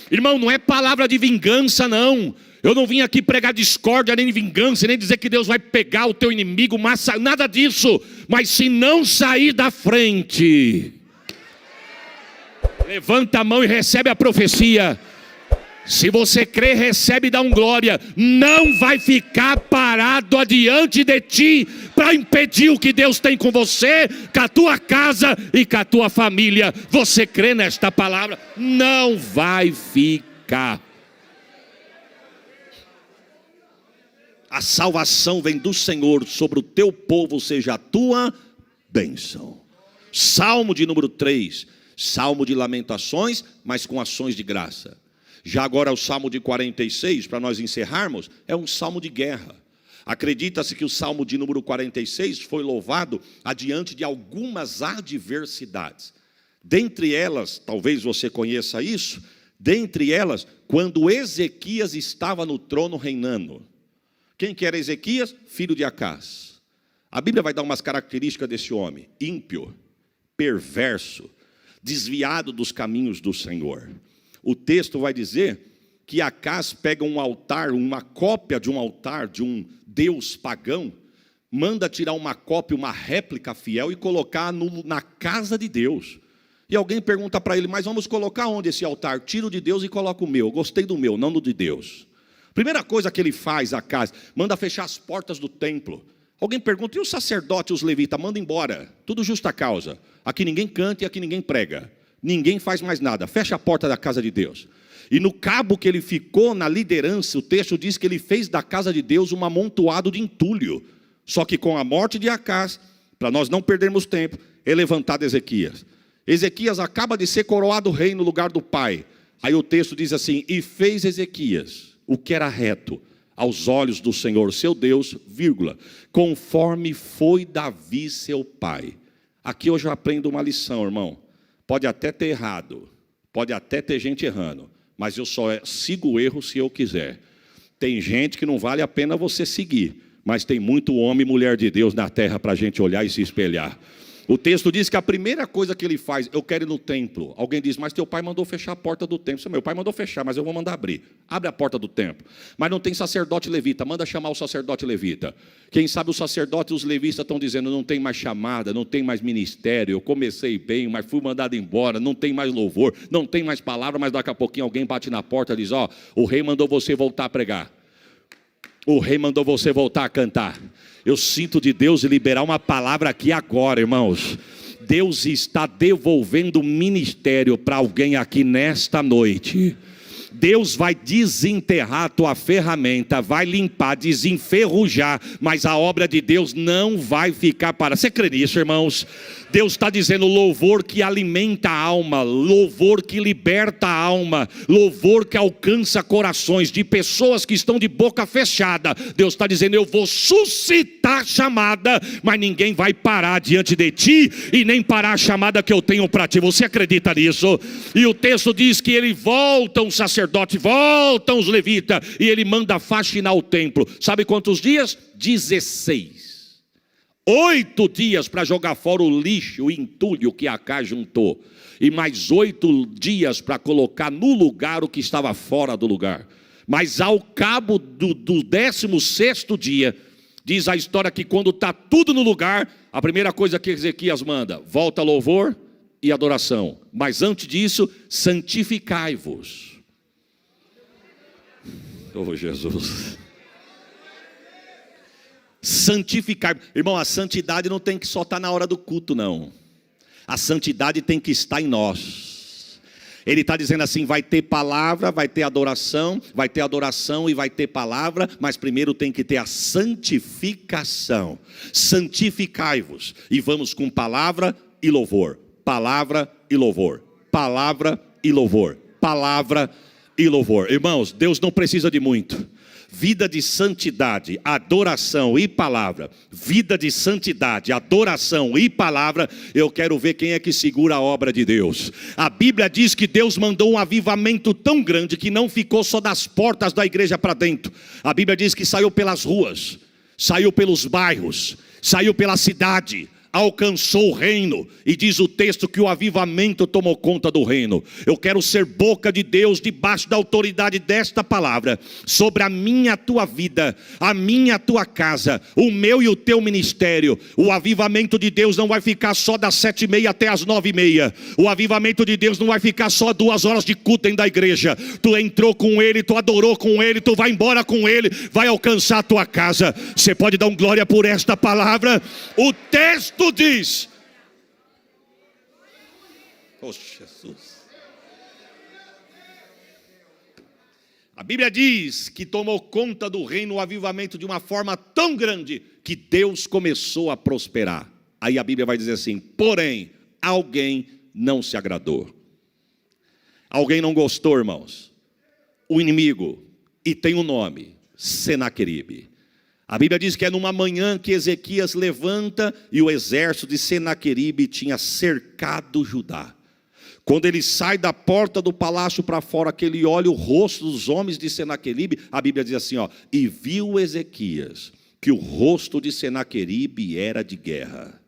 Irmão, não é palavra de vingança não. Eu não vim aqui pregar discórdia nem vingança, nem dizer que Deus vai pegar o teu inimigo, nada disso. Mas se não sair da frente, levanta a mão e recebe a profecia. Se você crê, recebe e dá glória. Não vai ficar parado adiante de ti para impedir o que Deus tem com você, com a tua casa e com a tua família. Você crê nesta palavra? Não vai ficar. A salvação vem do Senhor, sobre o teu povo seja a tua bênção. Salmo de número 3, Salmo de lamentações, mas com ações de graça. Já agora o Salmo de 46, para nós encerrarmos, é um salmo de guerra. Acredita-se que o Salmo de número 46 foi louvado adiante de algumas adversidades. Dentre elas, talvez você conheça isso, dentre elas, quando Ezequias estava no trono reinando. Quem que era Ezequias? Filho de Acás. A Bíblia vai dar umas características desse homem: ímpio, perverso, desviado dos caminhos do Senhor. O texto vai dizer que Acás pega um altar, uma cópia de um altar de um deus pagão, manda tirar uma cópia, uma réplica fiel e colocar na casa de Deus. E alguém pergunta para ele, mas vamos colocar onde esse altar? Tiro de Deus e coloco o meu. Gostei do meu, não do de Deus. Primeira coisa que ele faz, Acás, manda fechar as portas do templo. Alguém pergunta, e o sacerdote e os levitas? Manda embora, tudo justa causa. Aqui ninguém canta e aqui ninguém prega. Ninguém faz mais nada, fecha a porta da casa de Deus. E no cabo que ele ficou na liderança, o texto diz que ele fez da casa de Deus um amontoado de entulho. Só que com a morte de Acás, para nós não perdermos tempo, é levantado Ezequias. Ezequias acaba de ser coroado rei no lugar do pai. Aí o texto diz assim, e fez Ezequias o que era reto aos olhos do Senhor seu Deus, vírgula, conforme foi Davi seu pai. Aqui eu já aprendo uma lição, irmão. Pode até ter errado, pode até ter gente errando, mas eu só sigo o erro se eu quiser. Tem gente que não vale a pena você seguir, mas tem muito homem e mulher de Deus na terra para a gente olhar e se espelhar. O texto diz que a primeira coisa que ele faz, eu quero ir no templo. Alguém diz, mas teu pai mandou fechar a porta do templo. Meu pai mandou fechar, mas eu vou mandar abrir. Abre a porta do templo. Mas não tem sacerdote levita, manda chamar o sacerdote levita. Quem sabe o sacerdote e os levistas estão dizendo, não tem mais chamada, não tem mais ministério, eu comecei bem, mas fui mandado embora, não tem mais louvor, não tem mais palavra, mas daqui a pouquinho alguém bate na porta e diz, ó, o rei mandou você voltar a pregar. O rei mandou você voltar a cantar. Eu sinto de Deus liberar uma palavra aqui agora, irmãos. Deus está devolvendo o ministério para alguém aqui nesta noite. Deus vai desenterrar a tua ferramenta, vai limpar, desenferrujar, mas a obra de Deus não vai ficar parada. Você crê nisso, irmãos? Deus está dizendo louvor que alimenta a alma, louvor que liberta a alma, louvor que alcança corações de pessoas que estão de boca fechada. Deus está dizendo, eu vou suscitar chamada, mas ninguém vai parar diante de ti e nem parar a chamada que eu tenho para ti. Você acredita nisso? E o texto diz que ele volta um sacerdote, voltam os levitas e ele manda faxinar o templo. Sabe quantos dias? 16. 8 dias para jogar fora o lixo, o entulho que Acás juntou. E mais 8 dias para colocar no lugar o que estava fora do lugar. Mas ao cabo do 16º dia, Diz a história que quando está tudo no lugar, a primeira coisa que Ezequias manda, volta louvor e adoração. Mas antes disso, santificai-vos. Oh, Jesus. Santificar. Irmão, a santidade não tem que só estar na hora do culto, não. A santidade tem que estar em nós. Ele está dizendo assim, vai ter palavra, vai ter adoração e vai ter palavra, mas primeiro tem que ter a santificação. Santificai-vos. E vamos com palavra e louvor. Palavra e louvor. Palavra e louvor. Palavra e louvor. Irmãos, Deus não precisa de muito. Vida de santidade, adoração e palavra. Vida de santidade, adoração e palavra. Eu quero ver quem é que segura a obra de Deus. A Bíblia diz que Deus mandou um avivamento tão grande que não ficou só das portas da igreja para dentro. A Bíblia diz que saiu pelas ruas, saiu pelos bairros, saiu pela cidade, alcançou o reino, e diz o texto que o avivamento tomou conta do reino. Eu quero ser boca de Deus debaixo da autoridade desta palavra, sobre a minha, a tua vida, a minha, a tua casa, o meu e o teu ministério. O avivamento de Deus não vai ficar só das 7h30 até as 9h30. O avivamento de Deus não vai ficar só 2 horas de culto dentro da igreja. Tu entrou com Ele, tu adorou com Ele, tu vai embora com Ele, vai alcançar a tua casa. Você pode dar um glória por esta palavra? O texto diz, oh Jesus, a Bíblia diz que tomou conta do reino o avivamento de uma forma tão grande que Deus começou a prosperar. Aí a Bíblia vai dizer assim, porém alguém não se agradou, alguém não gostou, irmãos, o inimigo, e tem um nome, Senaqueribe. A Bíblia diz que é numa manhã que Ezequias levanta e o exército de Senaqueribe tinha cercado Judá. Quando ele sai da porta do palácio para fora, que ele olha o rosto dos homens de Senaqueribe, a Bíblia diz assim, ó, e viu Ezequias que o rosto de Senaqueribe era de guerra.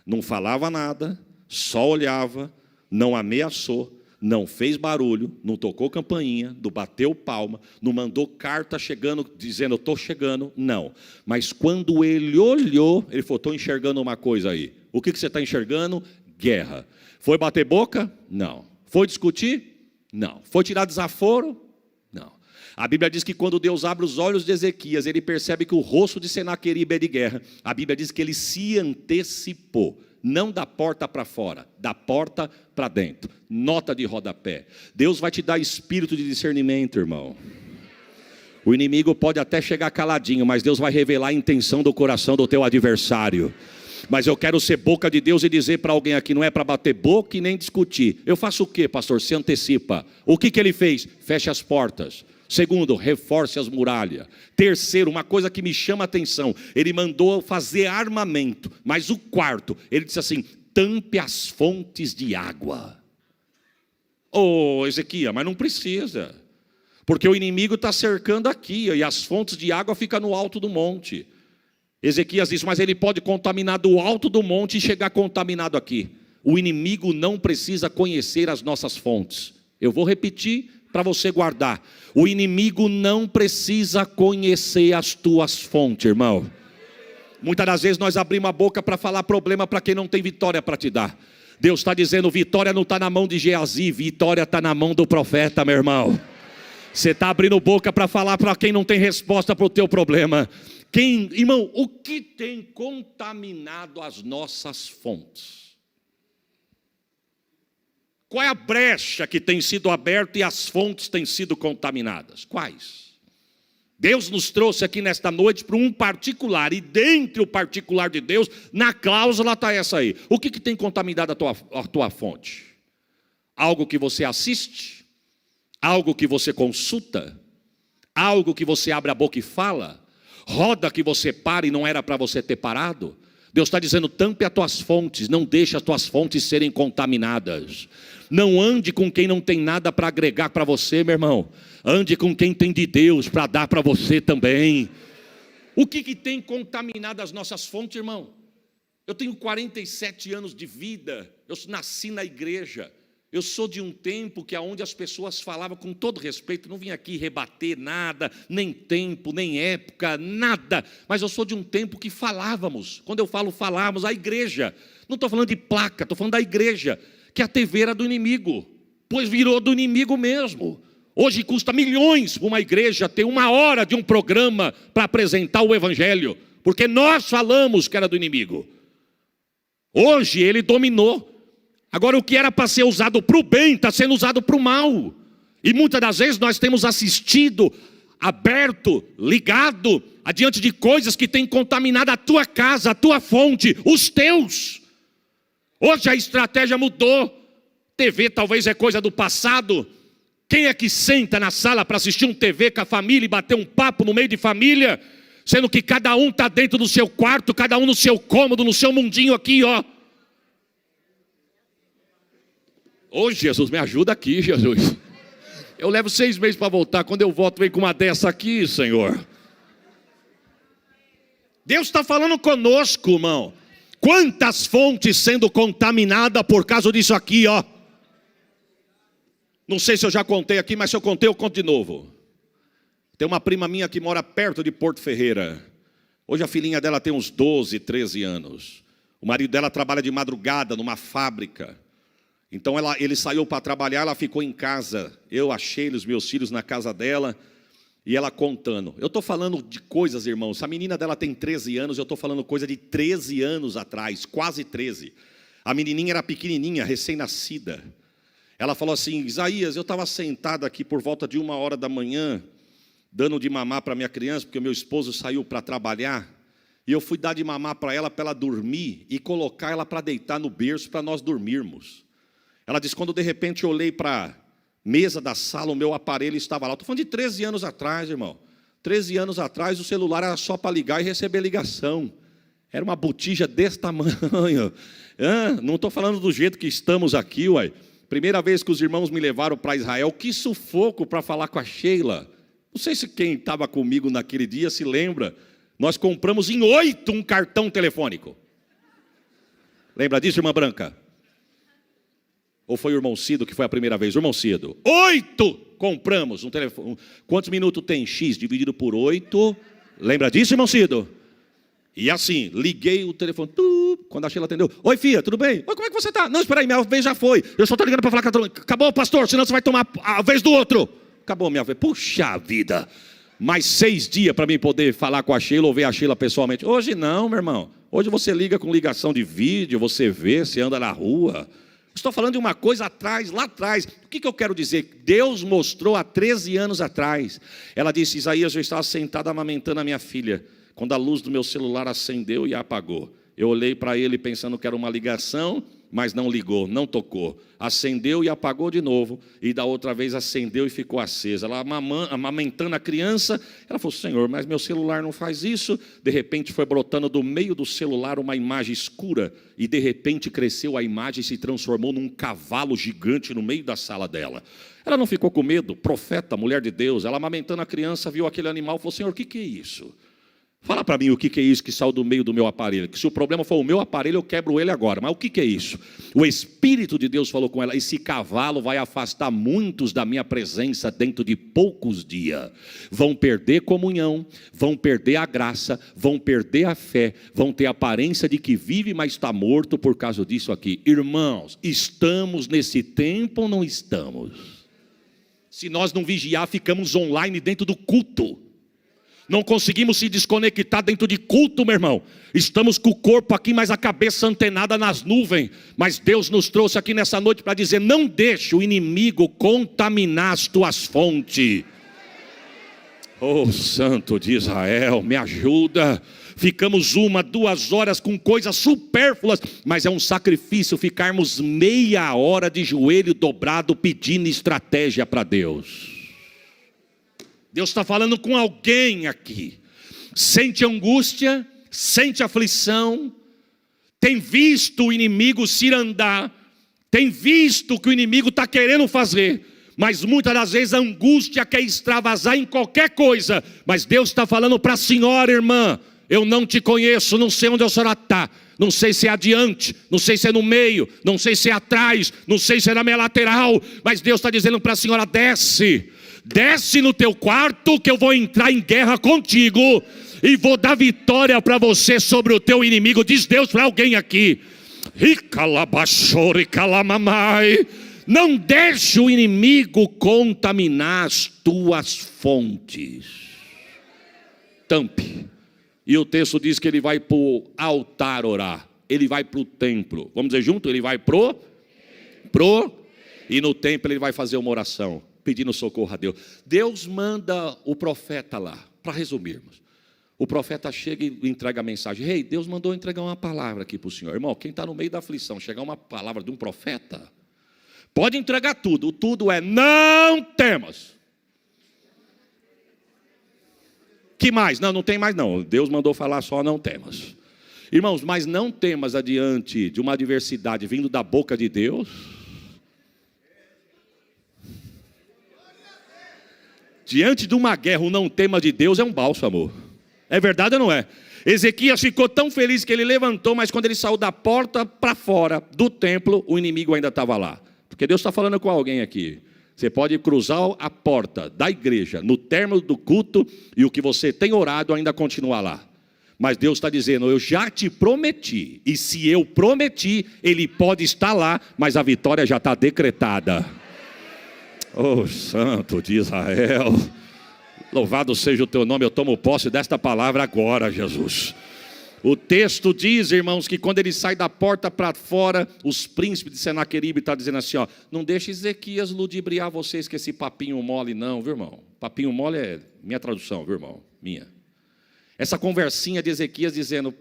Não falava nada, só olhava, não ameaçou, não fez barulho, não tocou campainha, não bateu palma, não mandou carta chegando, dizendo, eu estou chegando, não. Mas quando ele olhou, ele falou, estou enxergando uma coisa aí. O que você está enxergando? Guerra. Foi bater boca? Não. Foi discutir? Não. Foi tirar desaforo? Não. A Bíblia diz que quando Deus abre os olhos de Ezequias, ele percebe que o rosto de Senaqueribe é de guerra. A Bíblia diz que ele se antecipou. Não da porta para fora, da porta para dentro. Nota de rodapé. Deus vai te dar espírito de discernimento, irmão. O inimigo pode até chegar caladinho, mas Deus vai revelar a intenção do coração do teu adversário. Mas eu quero ser boca de Deus e dizer para alguém aqui, não é para bater boca e nem discutir. Eu faço o quê, pastor? Se antecipa. O que ele fez? Feche as portas. Segundo, reforce as muralhas. Terceiro, uma coisa que me chama a atenção, ele mandou fazer armamento. Mas o quarto, ele disse assim, tampe as fontes de água. Ô, Ezequias, mas não precisa. Porque o inimigo está cercando aqui, e as fontes de água ficam no alto do monte. Ezequias disse, mas ele pode contaminar do alto do monte e chegar contaminado aqui. O inimigo não precisa conhecer as nossas fontes. Eu vou repetir para você guardar. O inimigo não precisa conhecer as tuas fontes, irmão. Muitas das vezes nós abrimos a boca para falar problema para quem não tem vitória para te dar. Deus está dizendo, vitória não está na mão de Geazi, vitória está na mão do profeta, meu irmão. Você está abrindo boca para falar para quem não tem resposta para o teu problema. Irmão, o que tem contaminado as nossas fontes? Qual é a brecha que tem sido aberta e as fontes têm sido contaminadas? Quais? Deus nos trouxe aqui nesta noite para um particular, e dentre o particular de Deus, na cláusula está essa aí. O que tem contaminado a tua fonte? Algo que você assiste? Algo que você consulta? Algo que você abre a boca e fala? Roda que você para e não era para você ter parado? Deus está dizendo, tampe as tuas fontes, não deixe as tuas fontes serem contaminadas. Não ande com quem não tem nada para agregar para você, meu irmão. Ande com quem tem de Deus para dar para você também. O que tem contaminado as nossas fontes, irmão? Eu tenho 47 anos de vida, eu nasci na igreja. Eu sou de um tempo que aonde as pessoas falavam com todo respeito, não vim aqui rebater nada, nem tempo, nem época, nada. Mas eu sou de um tempo que falávamos. Quando eu falo falávamos, a igreja. Não estou falando de placa, estou falando da igreja. Que a TV era do inimigo, pois virou do inimigo mesmo. Hoje custa milhões para uma igreja ter 1 hora de um programa para apresentar o evangelho. Porque nós falamos que era do inimigo. Hoje ele dominou. Agora o que era para ser usado para o bem, está sendo usado para o mal. E muitas das vezes nós temos assistido, aberto, ligado, adiante de coisas que têm contaminado a tua casa, a tua fonte, os teus. Hoje a estratégia mudou. TV talvez é coisa do passado. Quem é que senta na sala para assistir um TV com a família e bater um papo no meio de família? Sendo que cada um está dentro do seu quarto, cada um no seu cômodo, no seu mundinho aqui, ó. Ô Jesus, me ajuda aqui, Jesus. Eu levo 6 meses para voltar. Quando eu volto, vem com uma dessa aqui, Senhor. Deus está falando conosco, irmão. Quantas fontes sendo contaminadas por causa disso aqui, ó. Não sei se eu já contei aqui, mas se eu contei, eu conto de novo. Tem uma prima minha que mora perto de Porto Ferreira. Hoje a filhinha dela tem uns 12, 13 anos. O marido dela trabalha de madrugada numa fábrica. Então ele saiu para trabalhar, ela ficou em casa. Eu achei os meus filhos na casa dela e ela contando. Eu estou falando de coisas, irmãos. A menina dela tem 13 anos, eu estou falando coisa de 13 anos atrás, quase 13. A menininha era pequenininha, recém-nascida. Ela falou assim: Isaías, eu estava sentado aqui por volta de 1 hora da manhã, dando de mamar para minha criança, porque meu esposo saiu para trabalhar. E eu fui dar de mamar para ela dormir e colocar ela para deitar no berço para nós dormirmos. Ela disse, quando de repente eu olhei para a mesa da sala, o meu aparelho estava lá. Estou falando de 13 anos atrás, irmão. 13 anos atrás o celular era só para ligar e receber ligação. Era uma botija desse tamanho. Não estou falando do jeito que estamos aqui, uai. Primeira vez que os irmãos me levaram para Israel, que sufoco para falar com a Sheila. Não sei se quem estava comigo naquele dia se lembra. Nós compramos em 8 um cartão telefônico. Lembra disso, irmã Branca? Ou foi o irmão Cido que foi a primeira vez? O irmão Cido. 8 compramos um telefone. Quantos minutos tem X dividido por 8? Lembra disso, irmão Cido? E assim, liguei o telefone. Quando a Sheila atendeu. Oi, filha, tudo bem? Oi, como é que você está? Não, espera aí, minha vez já foi. Eu só estou ligando para falar que acabou, pastor, senão você vai tomar a vez do outro. Acabou a minha vez. Puxa vida. Mais 6 dias para mim poder falar com a Sheila ou ver a Sheila pessoalmente. Hoje não, meu irmão. Hoje você liga com ligação de vídeo, você vê, você anda na rua. Estou falando de uma coisa atrás, lá atrás. O que eu quero dizer? Deus mostrou há 13 anos atrás. Ela disse, Isaías, eu estava sentada amamentando a minha filha, quando a luz do meu celular acendeu e apagou. Eu olhei para ele pensando que era uma ligação, mas não ligou, não tocou. Acendeu e apagou de novo, e da outra vez acendeu e ficou acesa. Ela amamentando a criança, ela falou, Senhor, mas meu celular não faz isso. De repente foi brotando do meio do celular uma imagem escura, e de repente cresceu a imagem e se transformou num cavalo gigante no meio da sala dela. Ela não ficou com medo, profeta, mulher de Deus. Ela amamentando a criança, viu aquele animal e falou, Senhor, o que é isso? Fala para mim o que é isso que saiu do meio do meu aparelho. Que se o problema for o meu aparelho, eu quebro ele agora. Mas o que é isso? O Espírito de Deus falou com ela, esse cavalo vai afastar muitos da minha presença dentro de poucos dias. Vão perder comunhão, vão perder a graça, vão perder a fé, vão ter a aparência de que vive, mas está morto por causa disso aqui. Irmãos, estamos nesse tempo ou não estamos? Se nós não vigiar, ficamos online dentro do culto. Não conseguimos se desconectar dentro de culto, meu irmão. Estamos com o corpo aqui, mas a cabeça antenada nas nuvens. Mas Deus nos trouxe aqui nessa noite para dizer, não deixe o inimigo contaminar as tuas fontes. Oh, Santo de Israel, me ajuda. Ficamos 1, 2 horas com coisas supérfluas, mas é um sacrifício ficarmos meia hora de joelho dobrado pedindo estratégia para Deus. Deus está falando com alguém aqui. Sente angústia, sente aflição, tem visto o inimigo se andar, tem visto o que o inimigo está querendo fazer, mas muitas das vezes a angústia quer extravasar em qualquer coisa. Mas Deus está falando para a senhora, irmã, Eu não te conheço, não sei onde a senhora está. Não sei se é adiante, não sei se é no meio, não sei se é atrás, não sei se é na minha lateral. Mas Deus está dizendo para a senhora: desce. Desce no teu quarto que eu vou entrar em guerra contigo. E vou dar vitória para você sobre o teu inimigo. Diz Deus para alguém aqui. Não deixe o inimigo contaminar as tuas fontes. Tampe. E o texto diz que ele vai para o altar orar. Ele vai para o templo. Vamos dizer junto? Ele vai pro. E no templo ele vai fazer uma oração, pedindo socorro a Deus. Deus manda o profeta lá, para resumirmos. O profeta chega e entrega a mensagem. Rei, Deus mandou entregar uma palavra aqui para o senhor. Irmão, quem está no meio da aflição, chegar uma palavra de um profeta, pode entregar tudo. O tudo é: não temas. Que mais? Não tem mais não. Deus mandou falar só: não temas. Irmãos, mas não temas adiante de uma adversidade vindo da boca de Deus. Diante de uma guerra, o não tema de Deus é um bálsamo. É verdade ou não é? Ezequias ficou tão feliz que ele levantou, mas quando ele saiu da porta para fora do templo, o inimigo ainda estava lá. Porque Deus está falando com alguém aqui. Você pode cruzar a porta da igreja no término do culto e o que você tem orado ainda continua lá. Mas Deus está dizendo: eu já te prometi. E se eu prometi, Ele pode estar lá, mas a vitória já está decretada. Oh, Santo de Israel, louvado seja o teu nome. Eu tomo posse desta palavra agora, Jesus. O texto diz, irmãos, que quando ele sai da porta para fora, os príncipes de Senaqueribe estão dizendo assim: ó, não deixe Ezequias ludibriar vocês com esse papinho mole não, viu, irmão? Papinho mole é minha tradução, viu, irmão? Minha. Essa conversinha de Ezequias dizendo: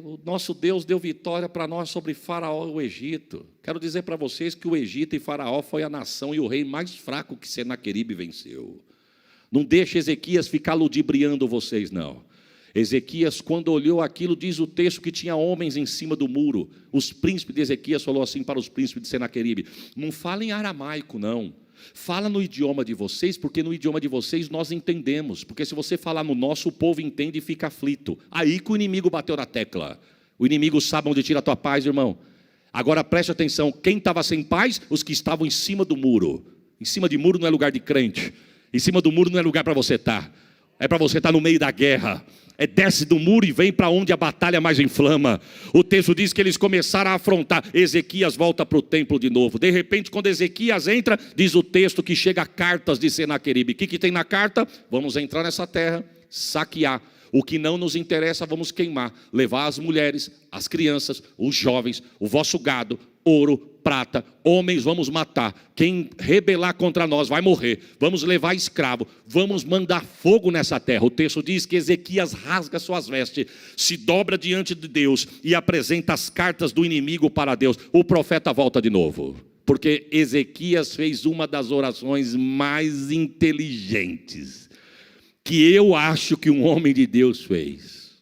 o nosso Deus deu vitória para nós sobre Faraó e o Egito. Quero dizer para vocês que o Egito e Faraó foi a nação e o rei mais fraco que Senaqueribe venceu. Não deixe Ezequias ficar ludibriando vocês, não. Ezequias, quando olhou aquilo, diz o texto que tinha homens em cima do muro. Os príncipes de Ezequias falou assim para os príncipes de Senaqueribe: não fala em aramaico, não. Fala no idioma de vocês, porque no idioma de vocês nós entendemos. Porque se você falar no nosso, o povo entende e fica aflito. Aí que o inimigo bateu na tecla. O inimigo sabe onde tira a tua paz, irmão. Agora preste atenção: quem estava sem paz? Os que estavam em cima do muro. Em cima de muro não é lugar de crente. Em cima do muro não é lugar para você estar. É para você estar no meio da guerra. Desce do muro e vem para onde a batalha mais inflama. O texto diz que eles começaram a afrontar. Ezequias volta para o templo de novo. De repente, quando Ezequias entra, diz o texto que chega cartas de Senaqueribe. O que tem na carta? Vamos entrar nessa terra, saquear. O que não nos interessa, vamos queimar. Levar as mulheres, as crianças, os jovens, o vosso gado, ouro, prata, homens vamos matar. Quem rebelar contra nós vai morrer. Vamos levar escravo. Vamos mandar fogo nessa terra. O texto diz que Ezequias rasga suas vestes, se dobra diante de Deus e apresenta as cartas do inimigo para Deus. O profeta volta de novo, porque Ezequias fez uma das orações mais inteligentes que eu acho que um homem de Deus fez.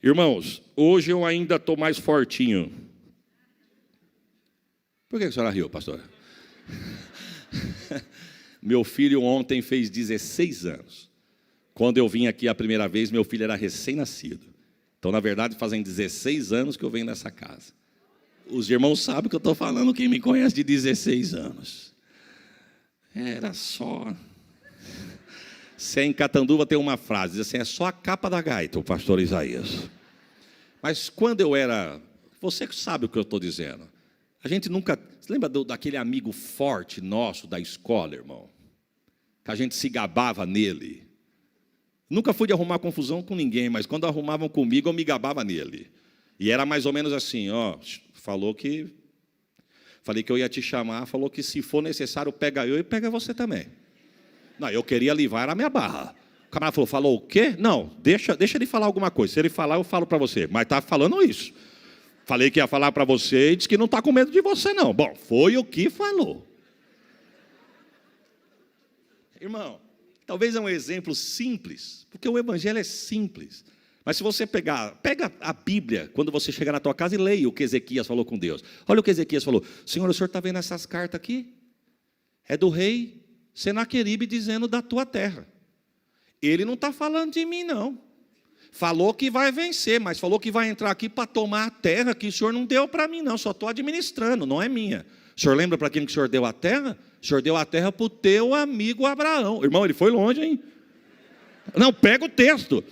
Irmãos, hoje eu ainda estou mais fortinho. Por que a senhora riu, pastor? Meu filho ontem fez 16 anos. Quando eu vim aqui a primeira vez, meu filho era recém-nascido. Então, na verdade, fazem 16 anos que eu venho nessa casa. Os irmãos sabem que eu estou falando, quem me conhece de 16 anos. Era só... Se em Catanduva tem uma frase, diz assim: é só a capa da gaita, o pastor Isaías. Mas quando eu era... Você que sabe o que eu estou dizendo. A gente nunca... Você lembra daquele amigo forte nosso da escola, irmão? Que a gente se gabava nele. Nunca fui de arrumar confusão com ninguém, mas quando arrumavam comigo, eu me gabava nele. E era mais ou menos assim, ó... Falei que eu ia te chamar, falou que se for necessário, pega eu e pega você também. Não, eu queria livrar a minha barra. O camarada falou o quê? Não, deixa ele falar alguma coisa. Se ele falar, eu falo para você. Mas está falando isso. Falei que ia falar para você e disse que não está com medo de você, não. Bom, foi o que falou. Irmão, talvez é um exemplo simples, porque o evangelho é simples. Mas se você pega a Bíblia, quando você chegar na tua casa e leia o que Ezequias falou com Deus. Olha o que Ezequias falou. Senhor, o senhor está vendo essas cartas aqui? É do rei Senaqueribe dizendo da tua terra. Ele não está falando de mim, não. falou que vai vencer, mas falou que vai entrar aqui para tomar a terra que o Senhor não deu para mim, não. Só estou administrando, não é minha. O Senhor lembra para quem que o Senhor deu a terra? O Senhor deu a terra para o teu amigo Abraão. Irmão, ele foi longe, hein? Não, pega o texto.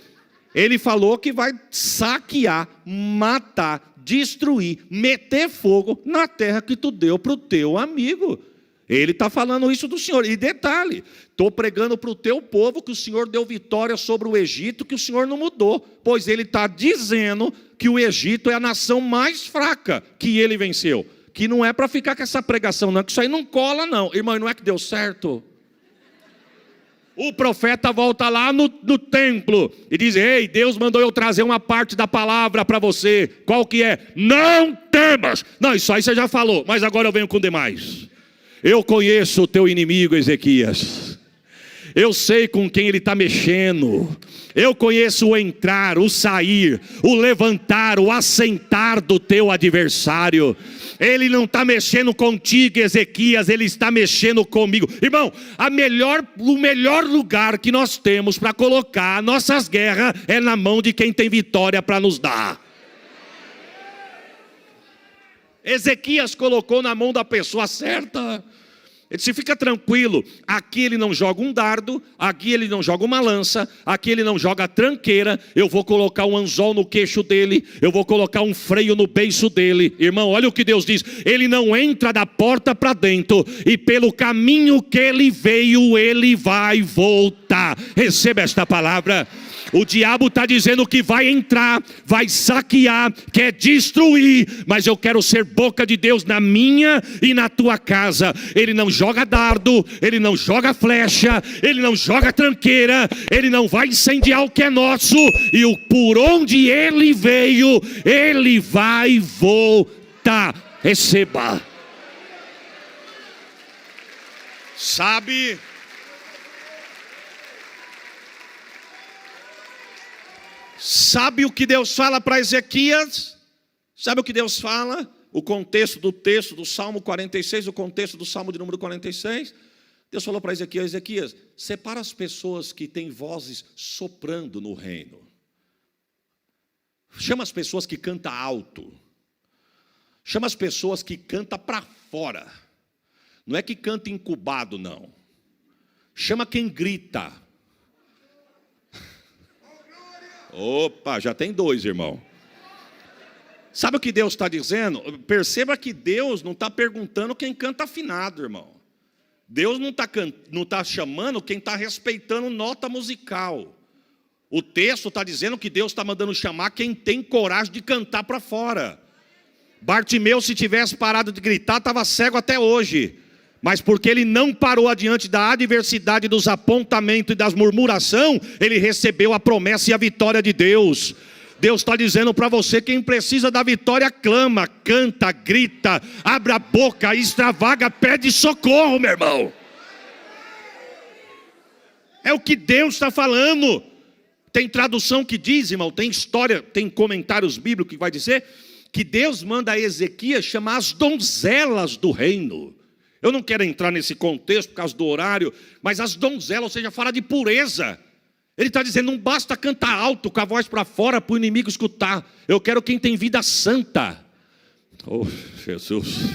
Ele falou que vai saquear, matar, destruir, meter fogo na terra que tu deu para o teu amigo. Ele está falando isso do Senhor. E detalhe, estou pregando para o teu povo que o Senhor deu vitória sobre o Egito, que o Senhor não mudou. Pois ele está dizendo que o Egito é a nação mais fraca que ele venceu. Que não é para ficar com essa pregação, não, que isso aí não cola, não. Irmão, não é que deu certo? O profeta volta lá no templo e diz: ei, Deus mandou eu trazer uma parte da palavra para você. Qual que é? Não temas. Não, isso aí você já falou, mas agora eu venho com demais. Eu conheço o teu inimigo, Ezequias. Eu sei com quem ele está mexendo. Eu conheço o entrar, o sair, o levantar, o assentar do teu adversário. Ele não está mexendo contigo, Ezequias, ele está mexendo comigo. Irmão, o melhor lugar que nós temos para colocar nossas guerras é na mão de quem tem vitória para nos dar. Ezequias colocou na mão da pessoa certa. Ele disse: fica tranquilo, aqui ele não joga um dardo, aqui ele não joga uma lança, aqui ele não joga tranqueira. Eu vou colocar um anzol no queixo dele, eu vou colocar um freio no beiço dele. Irmão, olha o que Deus diz: ele não entra da porta para dentro, e pelo caminho que ele veio, ele vai voltar. Receba esta palavra. O diabo está dizendo que vai entrar, vai saquear, quer destruir, mas eu quero ser boca de Deus na minha e na tua casa. Ele não joga dardo, ele não joga flecha, ele não joga tranqueira, ele não vai incendiar o que é nosso, e por onde ele veio, ele vai voltar. Receba. Sabe o que Deus fala para Ezequias? Sabe o que Deus fala? O contexto do texto do Salmo 46, o contexto do Salmo de número 46. Deus falou para Ezequias: Ezequias, separa as pessoas que têm vozes soprando no reino. Chama as pessoas que cantam alto. Chama as pessoas que cantam para fora. Não é que canta incubado, não. Chama quem grita. Opa, já tem dois, irmão. Sabe o que Deus está dizendo? Perceba que Deus não está perguntando quem canta afinado, irmão. Deus não está chamando quem está respeitando nota musical. O texto está dizendo que Deus está mandando chamar quem tem coragem de cantar para fora. Bartimeu, se tivesse parado de gritar, estava cego até hoje. Mas porque ele não parou adiante da adversidade, dos apontamentos e das murmuração, ele recebeu a promessa e a vitória de Deus. Deus está dizendo para você: quem precisa da vitória, clama, canta, grita, abre a boca, extravaga, pede socorro, meu irmão. É o que Deus está falando. Tem tradução que diz, irmão, tem história, tem comentários bíblicos que vai dizer que Deus manda a Ezequias chamar as donzelas do reino. Eu não quero entrar nesse contexto por causa do horário, mas as donzelas, ou seja, fala de pureza. Ele está dizendo: não basta cantar alto com a voz para fora para o inimigo escutar. Eu quero quem tem vida santa. Oh, Jesus.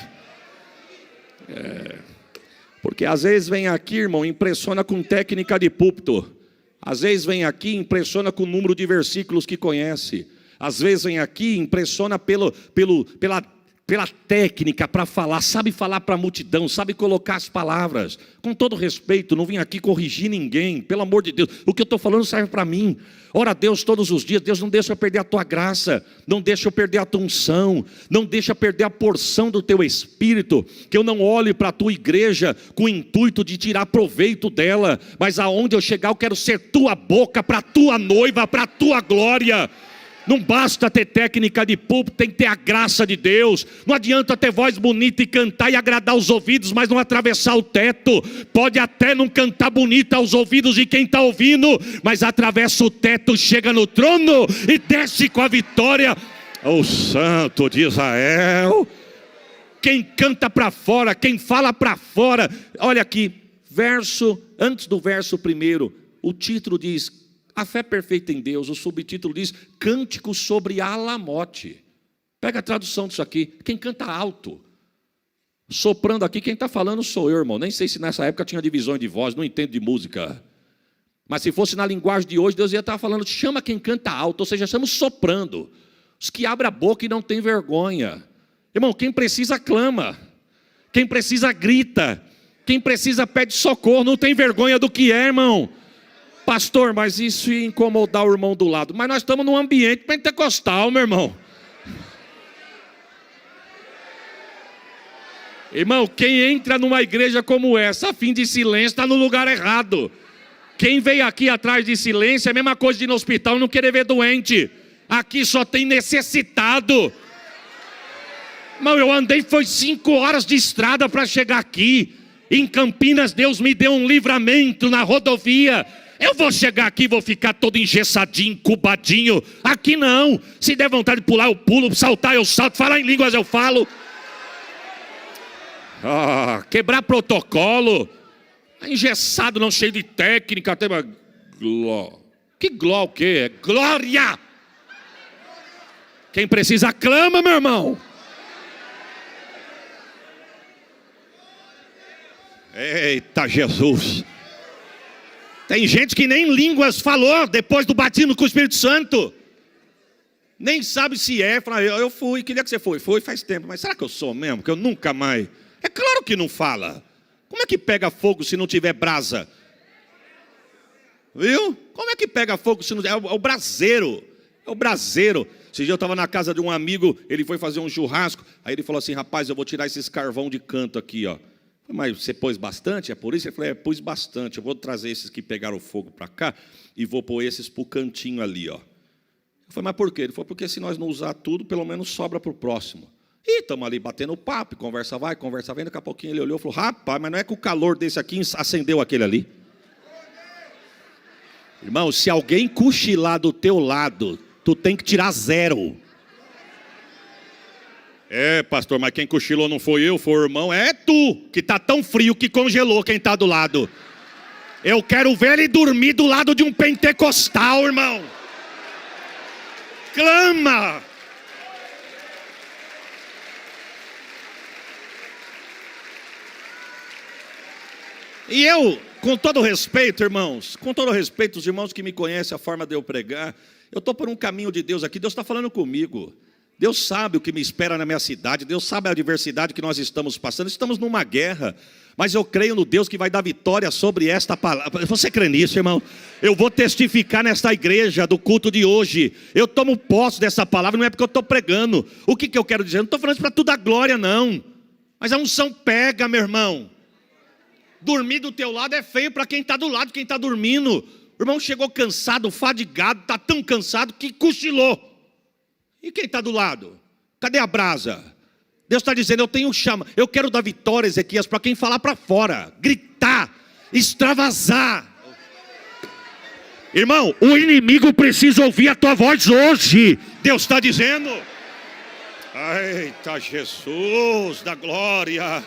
Porque às vezes vem aqui, irmão, impressiona com técnica de púlpito. Às vezes vem aqui, impressiona com o número de versículos que conhece. Às vezes vem aqui, impressiona pela técnica para falar, sabe falar para a multidão, sabe colocar as palavras. Com todo respeito, não vim aqui corrigir ninguém, pelo amor de Deus. O que eu estou falando serve para mim. Ora a Deus todos os dias. Deus não deixa eu perder a tua graça, não deixa eu perder a tua unção, não deixa eu perder a porção do teu espírito. Que eu não olhe para a tua igreja com o intuito de tirar proveito dela, mas aonde eu chegar eu quero ser tua boca para a tua noiva, para a tua glória. Não basta ter técnica de púlpito, tem que ter a graça de Deus. Não adianta ter voz bonita e cantar e agradar os ouvidos, mas não atravessar o teto. Pode até não cantar bonita aos ouvidos de quem está ouvindo, mas atravessa o teto, chega no trono e desce com a vitória. O Santo de Israel. Quem canta para fora, quem fala para fora. Olha aqui, antes do verso primeiro, o título diz: A fé perfeita em Deus, o subtítulo diz Cântico sobre Alamote. Pega a tradução disso aqui. Quem canta alto. Soprando aqui, quem está falando sou eu, irmão. Nem sei se nessa época tinha divisões de voz, não entendo de música. Mas se fosse na linguagem de hoje, Deus ia estar falando, chama quem canta alto, ou seja, estamos soprando. Os que abrem a boca e não têm vergonha. Irmão, quem precisa clama. Quem precisa grita. Quem precisa pede socorro, não tem vergonha do que é, irmão. Pastor, mas isso ia incomodar o irmão do lado. Mas nós estamos num ambiente pentecostal, meu irmão. Irmão, quem entra numa igreja como essa, a fim de silêncio, está no lugar errado. Quem veio aqui atrás de silêncio é a mesma coisa de ir no hospital e não querer ver doente. Aqui só tem necessitado. Irmão, eu andei, foi 5 horas de estrada para chegar aqui. Em Campinas, Deus me deu um livramento na rodovia. Eu vou chegar aqui e vou ficar todo engessadinho, incubadinho. Aqui não. Se der vontade de pular, eu pulo. Saltar, eu salto. Falar em línguas, eu falo. Quebrar protocolo. Engessado, não cheio de técnica. Até que gló o quê? É glória. Quem precisa clama, meu irmão. Eita Jesus. Tem gente que nem línguas falou depois do batismo com o Espírito Santo. Nem sabe se é. Fala, eu fui, que dia que você foi? Foi faz tempo, mas será que eu sou mesmo? Que eu nunca mais. É claro que não fala. Como é que pega fogo se não tiver brasa? Viu? Como é que pega fogo se não tiver? É o braseiro. É o braseiro. Esse dia eu estava na casa de um amigo, ele foi fazer um churrasco. Aí ele falou assim, rapaz, eu vou tirar esses carvão de canto aqui, ó. Mas você pôs bastante? É por isso? Ele falou, pus bastante. Eu vou trazer esses que pegaram fogo para cá e vou pôr esses para o cantinho ali, ó. Eu falei, mas por quê? Ele falou, porque se nós não usar tudo, pelo menos sobra para o próximo. E estamos ali batendo papo, conversa vai, conversa vem. Daqui a pouquinho ele olhou e falou, rapaz, mas não é que o calor desse aqui acendeu aquele ali? Irmão, se alguém cochilar do teu lado, tu tem que tirar 0. Pastor, mas quem cochilou não foi eu, foi o irmão. É tu, que está tão frio que congelou quem está do lado. Eu quero ver ele dormir do lado de um pentecostal, irmão. Clama. E eu, com todo respeito, irmãos, com todo respeito, os irmãos que me conhecem, a forma de eu pregar, eu estou por um caminho de Deus aqui, Deus está falando comigo. Deus sabe o que me espera na minha cidade, Deus sabe a adversidade que nós estamos passando, estamos numa guerra, mas eu creio no Deus que vai dar vitória sobre esta palavra. Você crê nisso, irmão? Eu vou testificar nesta igreja do culto de hoje, eu tomo posse dessa palavra, não é porque eu estou pregando. O que eu quero dizer? Eu não estou falando isso para tu dar glória, não, mas a unção pega, meu irmão. Dormir do teu lado é feio para quem está do lado, quem está dormindo. O irmão chegou cansado, fadigado, está tão cansado que cochilou. E quem está do lado? Cadê a brasa? Deus está dizendo, eu tenho chama. Eu quero dar vitória, Ezequias, para quem falar para fora. Gritar, extravasar. Irmão, o inimigo precisa ouvir a tua voz hoje. Deus está dizendo. Eita Jesus da glória.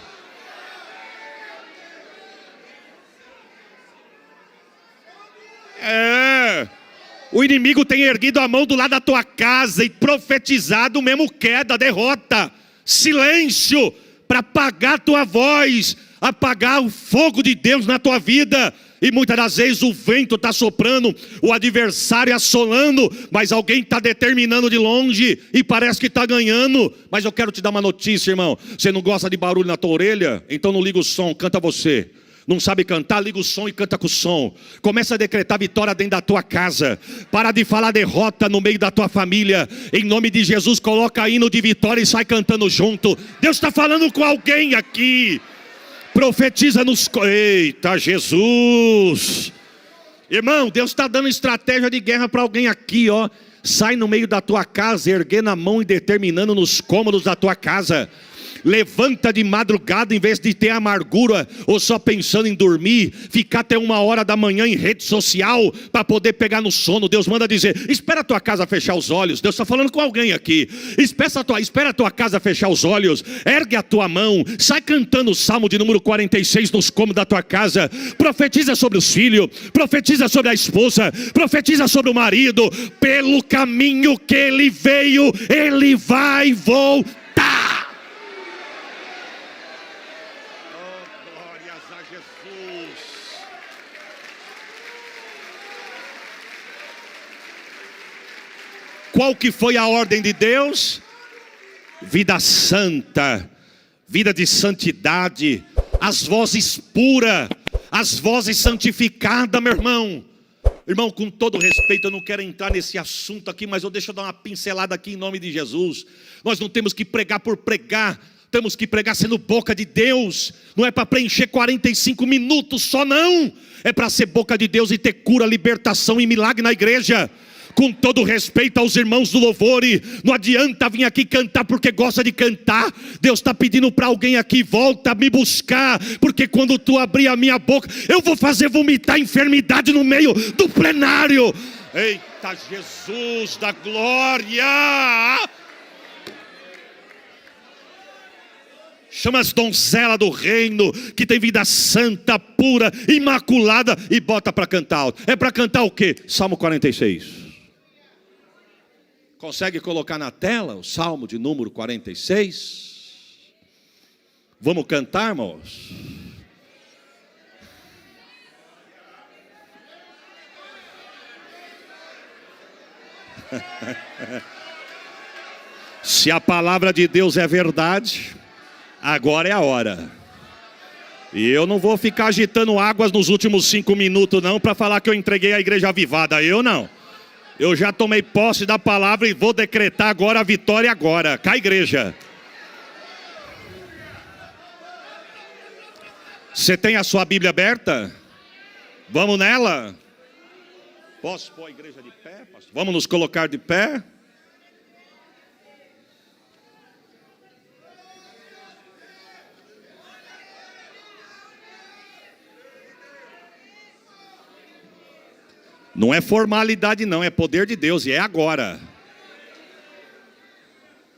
O inimigo tem erguido a mão do lado da tua casa e profetizado mesmo queda, derrota, silêncio, para apagar a tua voz, apagar o fogo de Deus na tua vida. E muitas das vezes o vento está soprando, o adversário assolando, mas alguém está determinando de longe e parece que está ganhando. Mas eu quero te dar uma notícia, irmão. Você não gosta de barulho na tua orelha? Então não liga o som, canta você. Não sabe cantar? Liga o som e canta com o som. Começa a decretar vitória dentro da tua casa. Para de falar derrota no meio da tua família. Em nome de Jesus, coloca hino de vitória e sai cantando junto. Deus está falando com alguém aqui. Profetiza nos... Eita Jesus. Irmão, Deus está dando estratégia de guerra para alguém aqui, ó. Sai no meio da tua casa, erguendo a mão e determinando nos cômodos da tua casa. Levanta de madrugada, em vez de ter amargura ou só pensando em dormir, ficar até 1h da manhã em rede social para poder pegar no sono. Deus manda dizer: espera a tua casa fechar os olhos. Deus está falando com alguém aqui. Espera a tua casa fechar os olhos. Ergue a tua mão, sai cantando o Salmo de número 46 nos cômodos da tua casa. Profetiza sobre os filhos, profetiza sobre a esposa, profetiza sobre o marido. Pelo caminho que ele veio, ele vai voltar. Oh, glórias a Jesus. Qual que foi a ordem de Deus? Vida santa, vida de santidade, as vozes puras, as vozes santificadas, meu irmão. Irmão, com todo respeito, eu não quero entrar nesse assunto aqui, mas deixa eu dar uma pincelada aqui em nome de Jesus. Nós não temos que pregar por pregar, temos que pregar sendo boca de Deus. Não é para preencher 45 minutos só, não. É para ser boca de Deus e ter cura, libertação e milagre na igreja. Com todo respeito aos irmãos do louvor, não adianta vir aqui cantar porque gosta de cantar. Deus está pedindo para alguém aqui: volta a me buscar, porque quando tu abrir a minha boca, eu vou fazer vomitar enfermidade no meio do plenário. Eita Jesus da glória! Chama as donzelas do reino, que tem vida santa, pura, imaculada, e bota para cantar. É para cantar o quê? Salmo 46. Consegue colocar na tela o Salmo de número 46? Vamos cantar, irmãos? Se a palavra de Deus é verdade, agora é a hora. E eu não vou ficar agitando águas nos últimos 5 minutos não, para falar que eu entreguei a igreja avivada. Eu não. Eu já tomei posse da palavra e vou decretar agora a vitória agora. Cá, igreja. Você tem a sua Bíblia aberta? Vamos nela? Posso pôr a igreja de pé, pastor? Vamos nos colocar de pé? Não é formalidade não, é poder de Deus e é agora.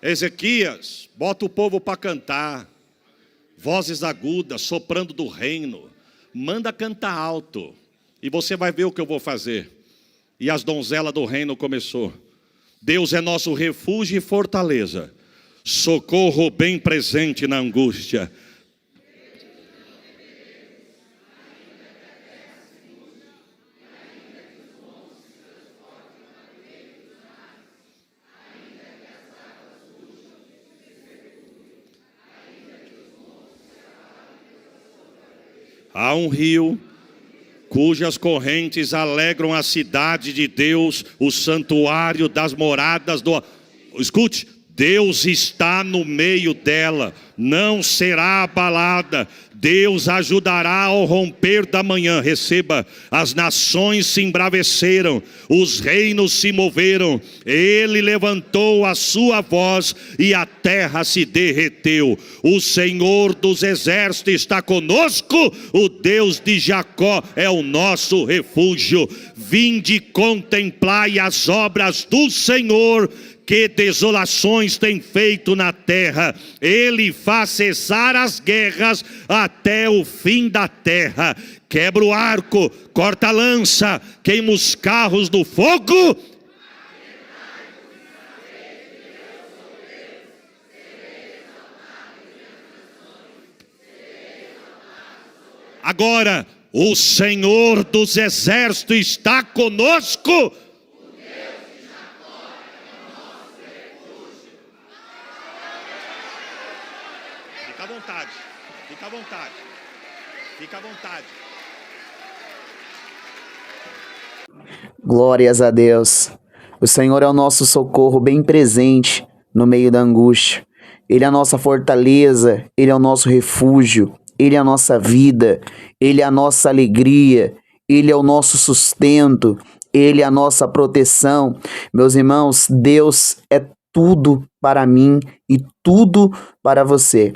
Ezequias, bota o povo para cantar. Vozes agudas, soprando do reino. Manda cantar alto. E você vai ver o que eu vou fazer. E as donzelas do reino começou. Deus é nosso refúgio e fortaleza. Socorro bem presente na angústia. Há um rio cujas correntes alegram a cidade de Deus, o santuário das moradas do... Escute, Deus está no meio dela, não será abalada. Deus ajudará ao romper da manhã. Receba, as nações se embraveceram, os reinos se moveram. Ele levantou a sua voz e a terra se derreteu. O Senhor dos exércitos está conosco, o Deus de Jacó é o nosso refúgio. Vinde contemplai as obras do Senhor, que desolações tem feito na terra. Ele faz cessar as guerras até o fim da terra. Quebra o arco, corta a lança, queima os carros do fogo. Agora, o Senhor dos exércitos está conosco. Fica à vontade, fica à vontade, fica à vontade. Glórias a Deus. O Senhor é o nosso socorro bem presente no meio da angústia. Ele é a nossa fortaleza, Ele é o nosso refúgio, Ele é a nossa vida, Ele é a nossa alegria, Ele é o nosso sustento, Ele é a nossa proteção. Meus irmãos, Deus é tudo para mim e tudo para você.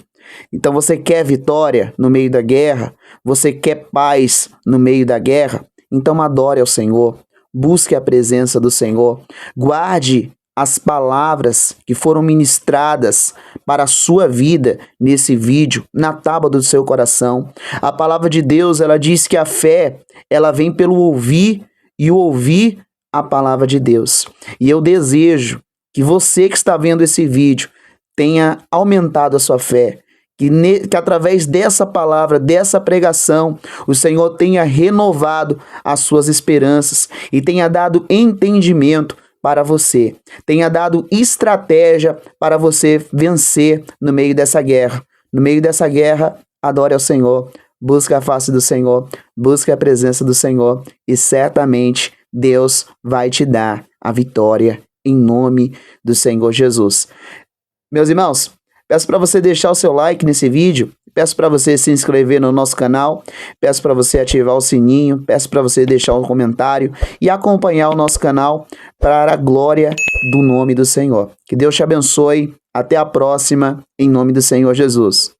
Então você quer vitória no meio da guerra? Você quer paz no meio da guerra? Então adore ao Senhor, busque a presença do Senhor, guarde as palavras que foram ministradas para a sua vida nesse vídeo, na tábua do seu coração. A palavra de Deus, ela diz que a fé, ela vem pelo ouvir e o ouvir a palavra de Deus. E eu desejo que você que está vendo esse vídeo tenha aumentado a sua fé, que através dessa palavra, dessa pregação, o Senhor tenha renovado as suas esperanças e tenha dado entendimento para você, tenha dado estratégia para você vencer no meio dessa guerra. No meio dessa guerra, adore ao Senhor, busque a face do Senhor, busque a presença do Senhor e certamente Deus vai te dar a vitória em nome do Senhor Jesus. Meus irmãos, peço para você deixar o seu like nesse vídeo, peço para você se inscrever no nosso canal, peço para você ativar o sininho, peço para você deixar um comentário e acompanhar o nosso canal para a glória do nome do Senhor. Que Deus te abençoe, até a próxima, em nome do Senhor Jesus.